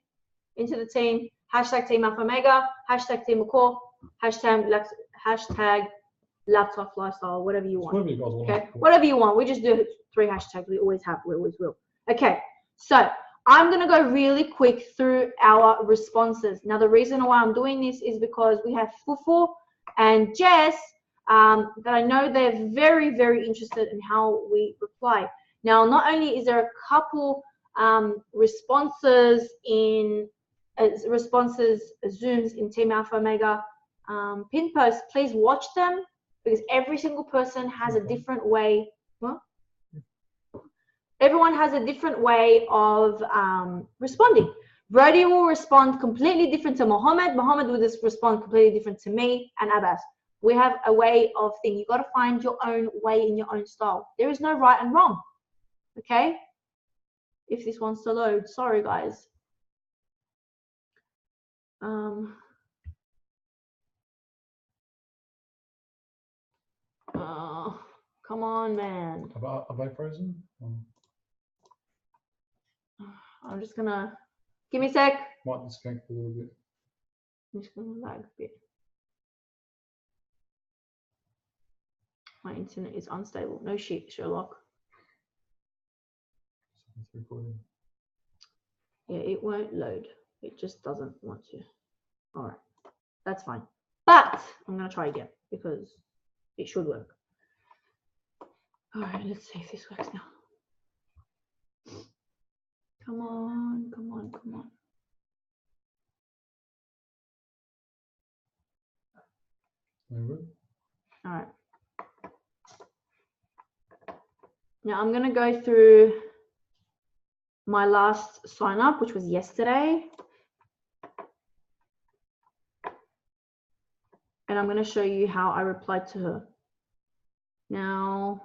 into the team. Hashtag Team Alpha Omega, hashtag Team Macaw, hashtag laptop lifestyle, whatever you want. Whatever you guys want. Okay, whatever you want. We just do 3 hashtags. We always have. We always will. Okay, so I'm going to go really quick through our responses. Now, the reason why I'm doing this is because we have Fufu and Jess that I know they're very, very interested in how we reply. Now, not only is there a couple responses, Zooms in Team Alpha Omega pin posts, please watch them because every single person has a different way. What? Everyone has a different way of responding. Brody will respond completely different to Mohammed. Mohammed will just respond completely different to me and Abbas. We have a way of thing. You got to find your own way in your own style. There is no right and wrong. Okay? If this wants to load, sorry guys. Come on, man. Are they frozen? I'm just gonna give me a sec. Might disconnect a little bit. I'm just gonna lag a bit. My internet is unstable. No shit, Sherlock. It's recording. Yeah, it won't load. It just doesn't want to. All right, that's fine. But I'm gonna try again because it should work. All right, let's see if this works now. Come on, come on, come on. All right. Now I'm gonna go through my last sign up, which was yesterday. And I'm gonna show you how I replied to her. Now,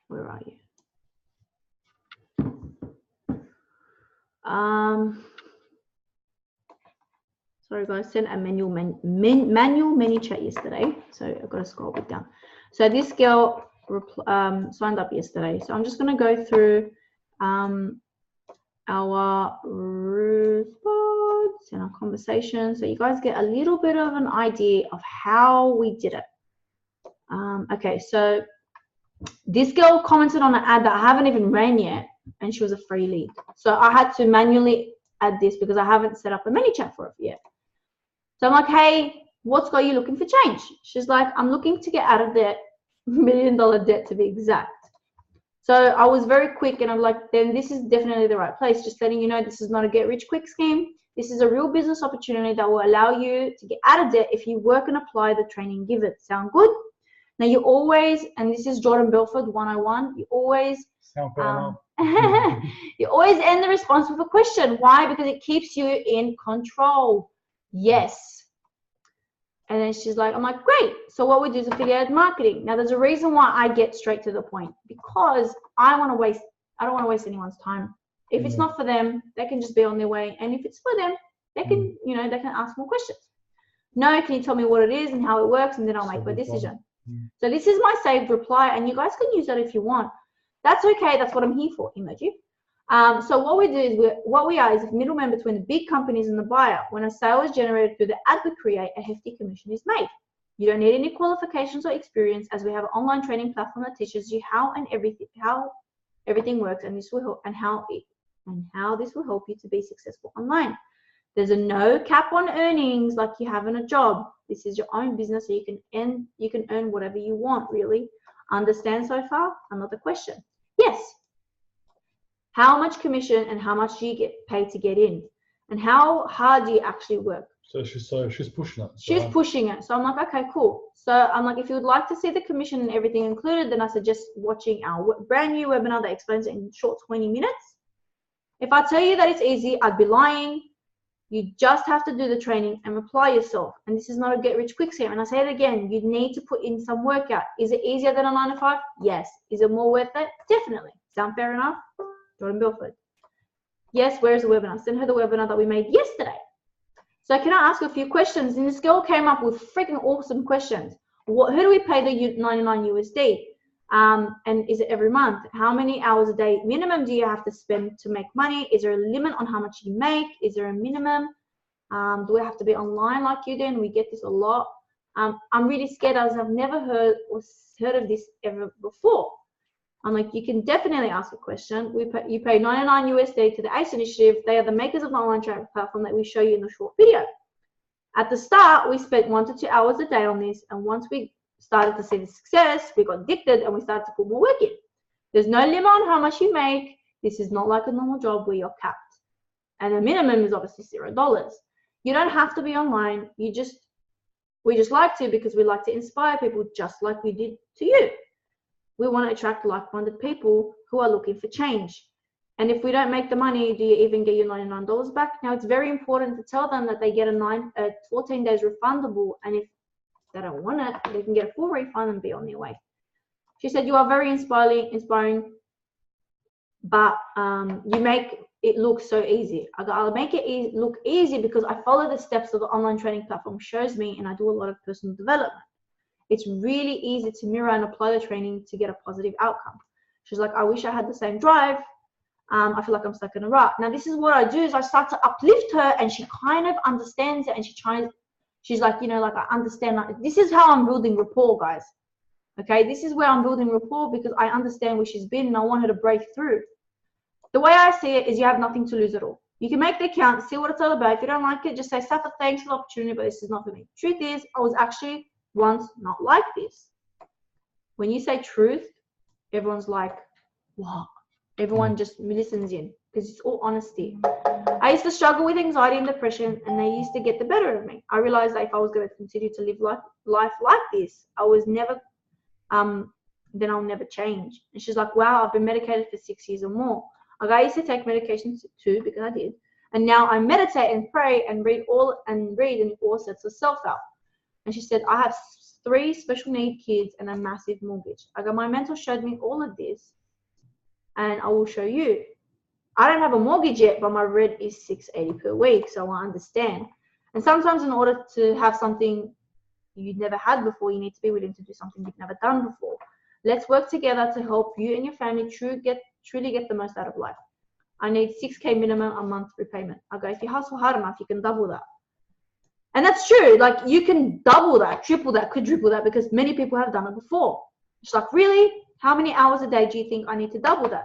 where are you? Sorry guys, sent a manual menu chat yesterday, so I've got to scroll a bit down. So this girl signed up yesterday, so I'm just going to go through our response and our conversation, so you guys get a little bit of an idea of how we did it. Okay, so this girl commented on an ad that I haven't even ran yet, and she was a free lead. So I had to manually add this because I haven't set up a ManyChat for it yet. So I'm like, hey, what's got you looking for change? She's like, I'm looking to get out of debt, $1 million debt to be exact. So I was very quick and I'm like, then this is definitely the right place. Just letting you know, this is not a get rich quick scheme. This is a real business opportunity that will allow you to get out of debt if you work and apply the training given. Sound good? Now you always, and this is Jordan Belford 101, you always you always end the response with a question. Why? Because it keeps you in control. Yes. And then she's like, I'm like, great. So what we do is affiliate marketing. Now there's a reason why I get straight to the point, because I don't want to waste anyone's time. If it's not for them, they can just be on their way. And if it's for them, they can, you know, they can ask more questions. No, can you tell me what it is and how it works? And then I'll make my decision. So this is my saved reply, and you guys can use that if you want. That's okay. That's what I'm here for, emoji. So what we do is what we are is a middleman between the big companies and the buyer. When a sale is generated through the ad we create, a hefty commission is made. You don't need any qualifications or experience, as we have an online training platform that teaches you how everything works, and this will help, and how this will help you to be successful online. There's a no cap on earnings like you have in a job. This is your own business, so you can earn whatever you want, really. Understand so far? Another question. Yes. How much commission and how much do you get paid to get in? And how hard do you actually work? So she's pushing it. She's pushing it. So I'm like, okay, cool. So I'm like, if you would like to see the commission and everything included, then I suggest watching our brand new webinar that explains it in short 20 minutes. If I tell you that it's easy, I'd be lying. You just have to do the training and apply yourself. And this is not a get rich quick scheme. And I say it again, you need to put in some workout. Is it easier than a 9 to 5? Yes. Is it more worth it? Definitely. Sound fair enough? Jordan Belford. Yes, where is the webinar? Send her the webinar that we made yesterday. So can I ask you a few questions? And this girl came up with freaking awesome questions. Who do we pay the 99 USD? And is it every month? How many hours a day minimum do you have to spend to make money? Is there a limit on how much you make? Is there a minimum? Do we have to be online like you do? And we get this a lot. I'm really scared as I've never heard of this ever before. I'm like, you can definitely ask a question. You pay 99 USD to the ACE Initiative. They are the makers of the online training platform that we show you in the short video. At the start, we spent 1 to 2 hours a day on this, and once we started to see the success, we got addicted and we started to put more work in. There's no limit on how much you make. This is not like a normal job where you're capped. And the minimum is obviously $0. You don't have to be online. We just like to, because we like to inspire people just like we did to you. We want to attract like-minded people who are looking for change. And if we don't make the money, do you even get your $99 back? Now, it's very important to tell them that they get a 14 days refundable, and if they don't want it, they can get a full refund and be on their way. She said, you are very inspiring, but you make it look so easy. I'll make it look easy because I follow the steps of the online training platform shows me, and I do a lot of personal development. It's really easy to mirror and apply the training to get a positive outcome. She's like, I wish I had the same drive. I feel like I'm stuck in a rut. Now, this is what I do is I start to uplift her, and she kind of understands it, and she's like, you know, like, I understand. Like, this is how I'm building rapport, guys. Okay, this is where I'm building rapport because I understand where she's been and I want her to break through. The way I see it is you have nothing to lose at all. You can make the account, see what it's all about. If you don't like it, just say, Safa, thanks for the opportunity, but this is not for me. Truth is, I was actually once not like this. When you say truth, everyone's like, what? Everyone just listens in because it's all honesty. I used to struggle with anxiety and depression, and they used to get the better of me. I realized that if I was going to continue to live life like this, I was never, then I'll never change. And she's like, wow, I've been medicated for 6 years or more. Like, I used to take medications too, because I did. And now I meditate and pray and read in all sets of self-help. And she said, I have 3 special need kids and a massive mortgage. I got my mentor showed me all of this, and I will show you. I don't have a mortgage yet, but my rent is $680 per week, so I understand. And sometimes in order to have something you've never had before, you need to be willing to do something you've never done before. Let's work together to help you and your family truly get the most out of life. I need $6K minimum a month repayment. I go, if you hustle hard enough, you can double that. And that's true. Like, you can double that, triple that, quadruple that, because many people have done it before. It's like, really? How many hours a day do you think I need to double that?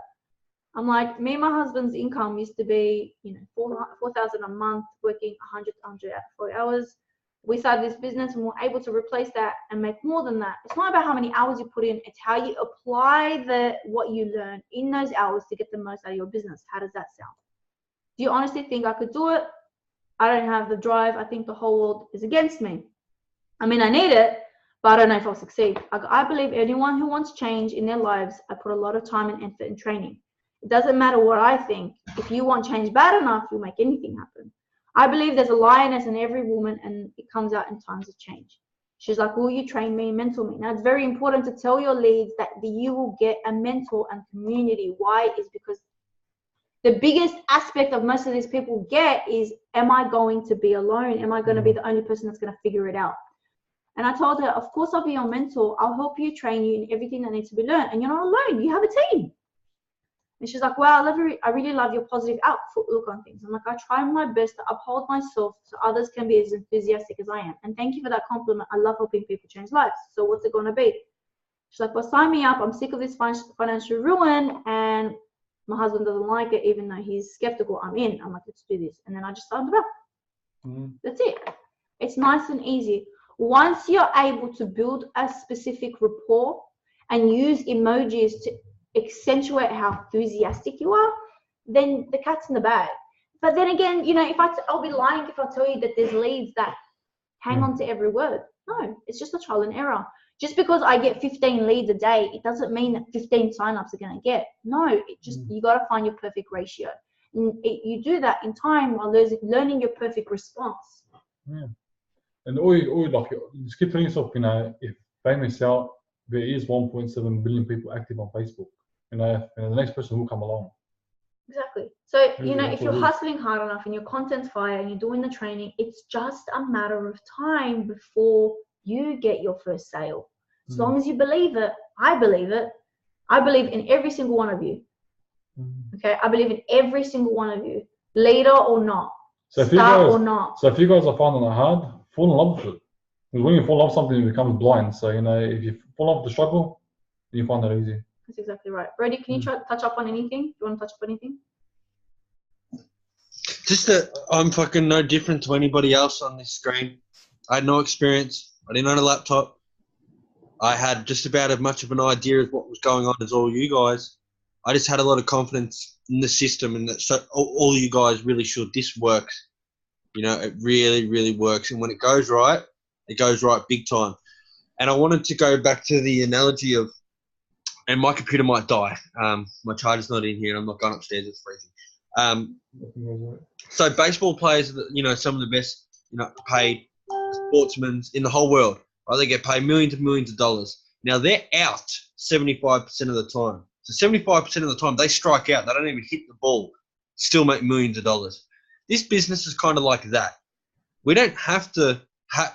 I'm like, me and my husband's income used to be, you know, $4,000 a month, working 140 hours. We started this business and we're able to replace that and make more than that. It's not about how many hours you put in, it's how you apply what you learn in those hours to get the most out of your business. How does that sound? Do you honestly think I could do it? I don't have the drive. I think the whole world is against me. I mean, I need it, but I don't know if I'll succeed. I believe anyone who wants change in their lives, I put a lot of time and effort in training. It doesn't matter what I think. If you want change bad enough, you'll make anything happen. I believe there's a lioness in every woman, and it comes out in times of change. She's like, will you train me, mentor me? Now, it's very important to tell your leads that you will get a mentor and community. Why? Is because the biggest aspect of most of these people get is, am I going to be alone? Am I going to be the only person that's going to figure it out? And I told her, of course, I'll be your mentor. I'll help you, train you in everything that needs to be learned. And you're not alone. You have a team. And she's like, wow, I really love your positive outlook on things. I'm like, I try my best to uphold myself so others can be as enthusiastic as I am. And thank you for that compliment. I love helping people change lives. So what's it going to be? She's like, well, sign me up. I'm sick of this financial ruin. And my husband doesn't like it, even though he's skeptical. I'm in. I'm like, let's do this. And then I just signed it up. That's it. It's nice and easy. Once you're able to build a specific rapport and use emojis to accentuate how enthusiastic you are, then the cat's in the bag. But then again, you know, I'll be lying if I tell you that there's leads that hang on to every word. No, it's just a trial and error. Just because I get 15 leads a day, it doesn't mean that 15 signups are going to get. No, it just you got to find your perfect ratio. And you do that in time while learning your perfect response. Yeah. And all like, just keep telling yourself, you know, if famous out, there is 1.7 billion people active on Facebook. the next person will come along. Exactly. So, you know, That's if what you're it is. hustling hard enough and your content's fire and you're doing the training, it's just a matter of time before you get your first sale. As long as you believe it, I believe it. I believe in every single one of you. Okay, I believe in every single one of you, leader or not, So if you start guys, or not. so if you guys are finding it hard, fall in love with it. Because when you fall in love with something, it becomes blind. So you know, if you fall in love with the struggle, you find that easy. That's exactly right. Brody, can you touch up on anything? Do you want to touch up on anything? Just that I'm fucking no different to anybody else on this screen. I had no experience. I didn't own a laptop. I had just about as much of an idea of what was going on as all you guys. I just had a lot of confidence in the system, and that so all you guys really should. This works. You know, it really, really works. And when it goes right big time. And I wanted to go back to the analogy of, and my computer might die. My charger's not in here, and I'm not going upstairs. It's freezing. So baseball players, you know, some of the best, you know, paid sportsmen in the whole world. Right? They get paid millions and millions of dollars. Now they're out 75% of the time. So 75% of the time they strike out. They don't even hit the ball. Still make millions of dollars. This business is kind of like that. We don't have to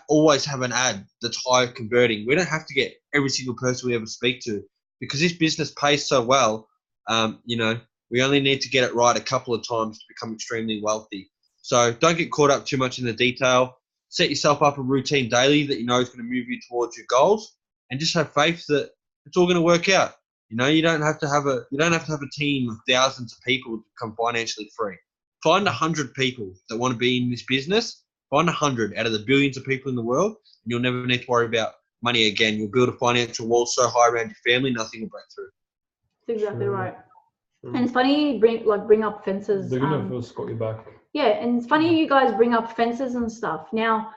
always have an ad that's high converting. We don't have to get every single person we ever speak to, because this business pays so well. You know, we only need to get it right a couple of times to become extremely wealthy. So don't get caught up too much in the detail. Set yourself up a routine daily that you know is going to move you towards your goals, and just have faith that it's all going to work out. You know, you don't have to have a team of thousands of people to become financially free. Find 100 people that want to be in this business. Find 100 out of the billions of people in the world, and you'll never need to worry about money again. You'll build a financial wall so high around your family, nothing will break through. That's exactly right. And it's funny you bring up fences. The universe got you back. Yeah, and it's funny you guys bring up fences and stuff. Now,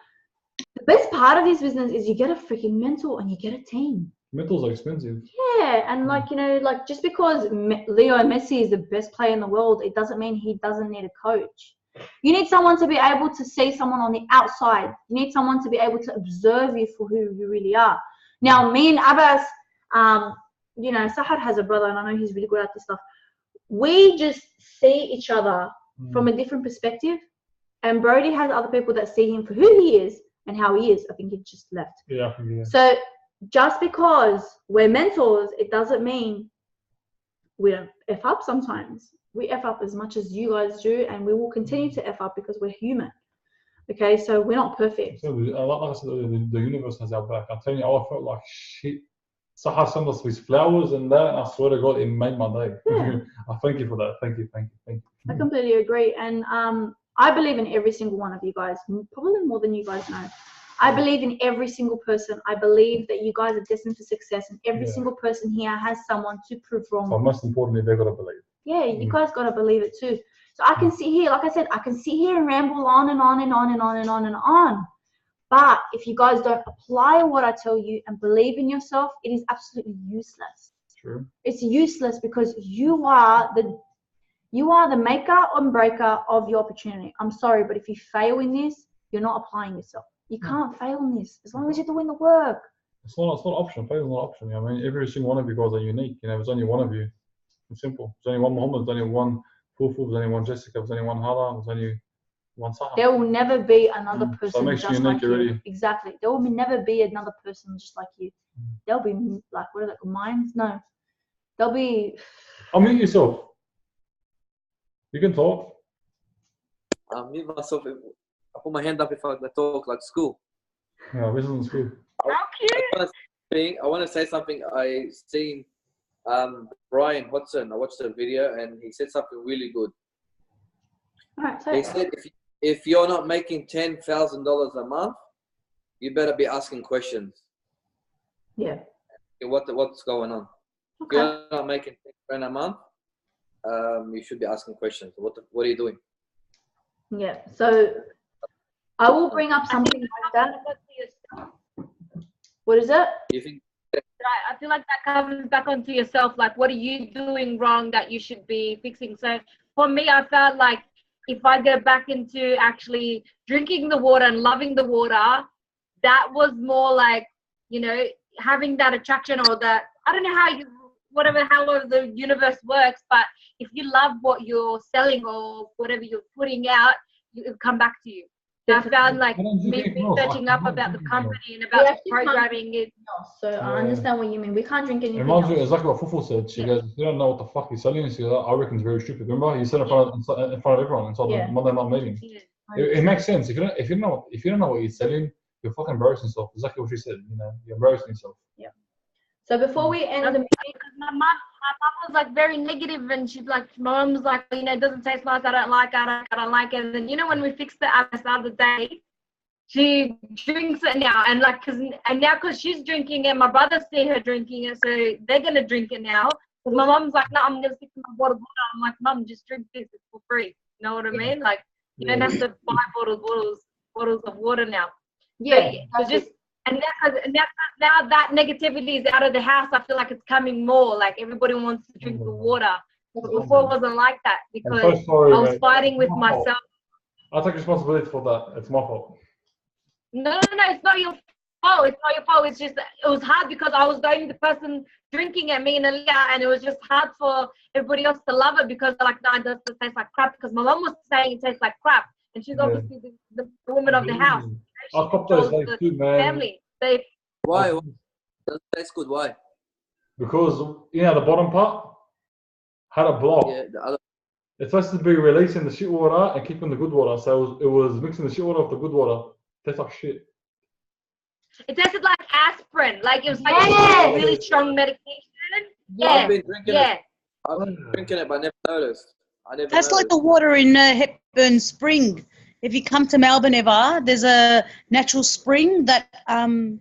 the best part of this business is you get a freaking mentor and you get a team. Mentors are expensive. Yeah, and like, you know, like just because Leo Messi is the best player in the world, it doesn't mean he doesn't need a coach. You need someone to be able to see someone on the outside. You need someone to be able to observe you for who you really are. Now, me and Abbas, you know, Sahar has a brother, and I know he's really good at this stuff. We just see each other from a different perspective, and Brody has other people that see him for who he is and how he is. I think he just left. Yeah. So just because we're mentors, it doesn't mean we don't F up sometimes. We F up as much as you guys do, and we will continue to F up because we're human. Okay, so we're not perfect. So, like I said, the universe has our back. I'm telling you, I felt like shit. Sahar sent us with flowers and that, and I swear to God, it made my day. Yeah. I thank you for that. Thank you. I completely agree. And I believe in every single one of you guys, probably more than you guys know. I believe in every single person. I believe that you guys are destined for success, and every single person here has someone to prove wrong. So most importantly, they gotta believe. Yeah, you guys gotta believe it too. So I can sit here, like I said, I can sit here and ramble on and on and on and on and on and on. But if you guys don't apply what I tell you and believe in yourself, it is absolutely useless. True. It's useless because you are the maker and breaker of your opportunity. I'm sorry, but if you fail in this, you're not applying yourself. You can't fail in this as long as you're doing the work. It's not an option. Failure is not an option. I mean, every single one of you guys are unique. You know, there's only one of you. It's simple. There's only one Muhammad. There's only one Fufu. There's only one Jessica. There's only one Hala. There's only one Sahar. There will never be another person So it makes just you unique like you. already. Exactly. There will never be another person just like you. There'll be like, what are they, minds? No. There'll be. Unmute yourself. You can talk. I mute myself. I put my hand up if I talk like school. Yeah, this isn't school. How cute. I want to say something. I seen Brian Hodgson. I watched the video and he said something really good. All right, He said, if you're not making $10,000 a month, you better be asking questions. Yeah. What's going on? Okay. If you're not making $10,000 a month, you should be asking questions. What are you doing? Yeah. So I will bring up something like that. What is it? Do you think? I feel like that comes back onto yourself. Like, what are you doing wrong that you should be fixing? So for me, I felt like if I go back into actually drinking the water and loving the water, that was more like, you know, having that attraction or that, I don't know whatever, however the universe works. But if you love what you're selling or whatever you're putting out, it'll come back to you. I found like me researching up about the company and about the programming. So I understand what you mean. We can't drink anything Reminds me else. exactly what Fufu said. She goes, "You don't know what the fuck you're selling." She goes, "I reckon it's very stupid." Remember, he said in front of everyone inside the Monday night meeting. It makes sense. If you don't know what you're selling, you're fucking embarrassing yourself. Exactly what she said. You know, you're embarrassing yourself. Yeah. So before we end the meeting, my mom was like very negative, and she's like, my mom was like, you know, it doesn't taste nice. I don't like it. I don't like it. And then, you know, when we fixed it up the other day, she drinks it now, and like, cause she's drinking it, my brothers see her drinking it, so they're gonna drink it now. Cause my mom's like, no, I'm gonna stick to my bottled water. I'm like, Mom, just drink this. It's for free. You know what I mean? Like, you don't have to buy bottles of water now. yeah, So just and now that negativity is out of the house, I feel like it's coming more. Like everybody wants to drink the water. But before it wasn't like that because I'm so sorry, I was mate. fighting with It's my fault. myself. I take responsibility for that. It's my fault. No, it's not your fault. It's not your fault. It's just it was hard because I was the only person drinking it, me and Aaliyah, and it was just hard for everybody else to love it because they're like, no, it doesn't taste like crap. Because my mom was saying it tastes like crap, and she's obviously the woman of the house. I cop those days too, man. Family. They Why? Doesn't taste good. Why? Because you know the bottom part had a block. Yeah, the other. It's supposed to be releasing the shit water and keeping the good water. So it was mixing the shit water with the good water. Tastes like shit. It tasted like aspirin. Like it was like Yes. a really strong medication. I've been drinking Yeah. it. I've been drinking it, but I never noticed. That's like the water in Hepburn Spring. If you come to Melbourne ever, there's a natural spring that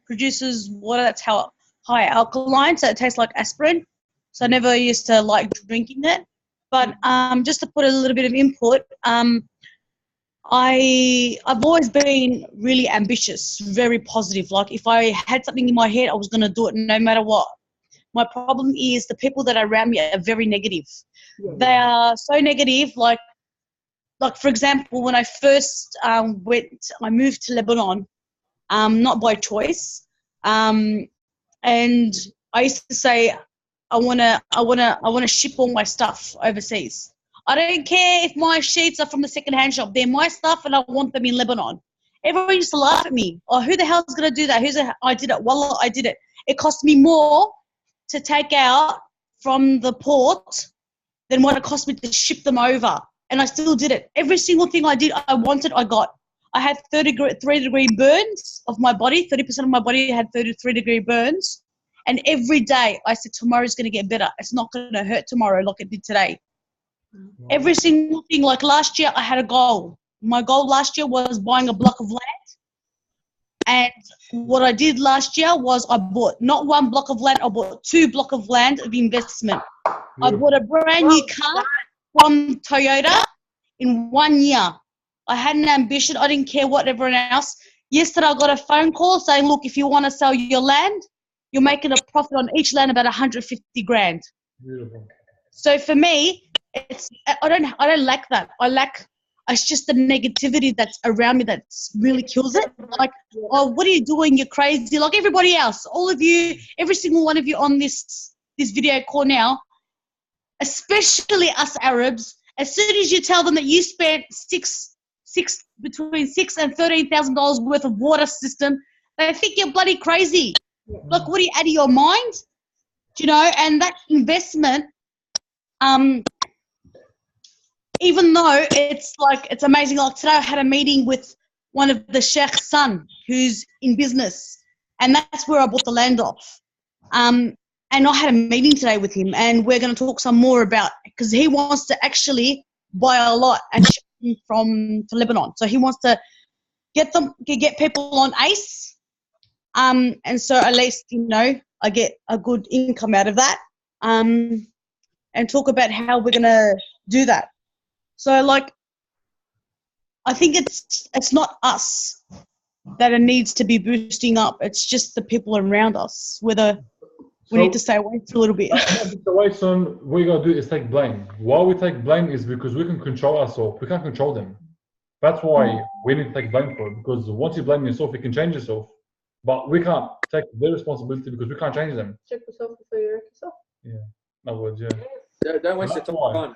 produces water that's high alkaline, so it tastes like aspirin. So I never used to like drinking it. But just to put a little bit of input, I've always been really ambitious, very positive. Like if I had something in my head, I was going to do it no matter what. My problem is the people that are around me are very negative. They are so negative. Like for example, when I first I moved to Lebanon, not by choice, and I used to say, I wanna ship all my stuff overseas. I don't care if my sheets are from the second-hand shop. They're my stuff, and I want them in Lebanon. Everyone used to laugh at me. Oh, who the hell is gonna do that? I did it. Wallah, I did it. It cost me more to take out from the port than what it cost me to ship them over. And I still did it. Every single thing I did, I wanted, I got. I had 3-degree burns of my body. 30% of my body had 33-degree burns. And every day I said, tomorrow's going to get better. It's not going to hurt tomorrow like it did today. Wow. Every single thing. Like last year, I had a goal. My goal last year was buying a block of land. And what I did last year was I bought not one block of land, I bought 2 blocks of land of investment. I bought a brand new car from Toyota in 1 year. I had an ambition. I didn't care what everyone else. Yesterday, I got a phone call saying, look, if you want to sell your land, you're making a profit on each land about 150 grand. Beautiful. So for me, I don't lack that. It's just the negativity that's around me that really kills it. Like, oh, what are you doing? You're crazy. Like everybody else, all of you, every single one of you on this video call now, especially us Arabs, as soon as you tell them that you spent between $6,000 and $13,000 worth of water system, they think you're bloody crazy. Like, what are you out of your mind? Do you know? And that investment, even though it's amazing. Like today, I had a meeting with one of the sheikh's son who's in business, and that's where I bought the land off. And I had a meeting today with him, and we're going to talk some more about, because he wants to actually buy a lot and ship them to Lebanon. So he wants to get people on ACE, and so at least, you know, I get a good income out of that, and talk about how we're going to do that. So, like, I think it's not us that it needs to be boosting up. It's just the people around us, whether we need to stay away for a little bit. What we got to do is take blame. Why we take blame is because we can control ourselves. We can't control them. That's why we need to take blame for it. Because once you blame yourself, you can change yourself. But we can't take their responsibility because we can't change them. Check yourself before you wreck yourself. Yeah. I would, yeah. Don't waste your That's why. time.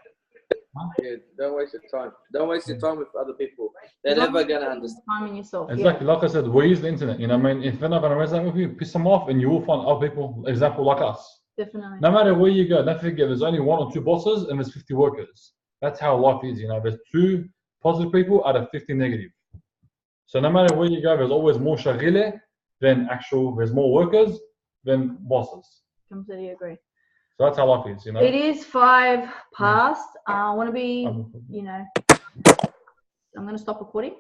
Yeah, don't waste your time. Don't waste your time with other people. They're As long never as you gonna spend understand. time in yourself. Exactly, like I said, we use the internet. You know what I mean? If they're not going to resonate with you, piss them off, and you will find other people, example like us. Definitely. No matter where you go, don't forget there's only 1 or 2 bosses and there's 50 workers. That's how life is, you know. There's 2 positive people out of 50 negative. So no matter where you go, there's always more shagile than actual, there's more workers than bosses. Completely agree. So that's how life is, you know. It is 5 past. I want to be, you know, I'm going to stop recording.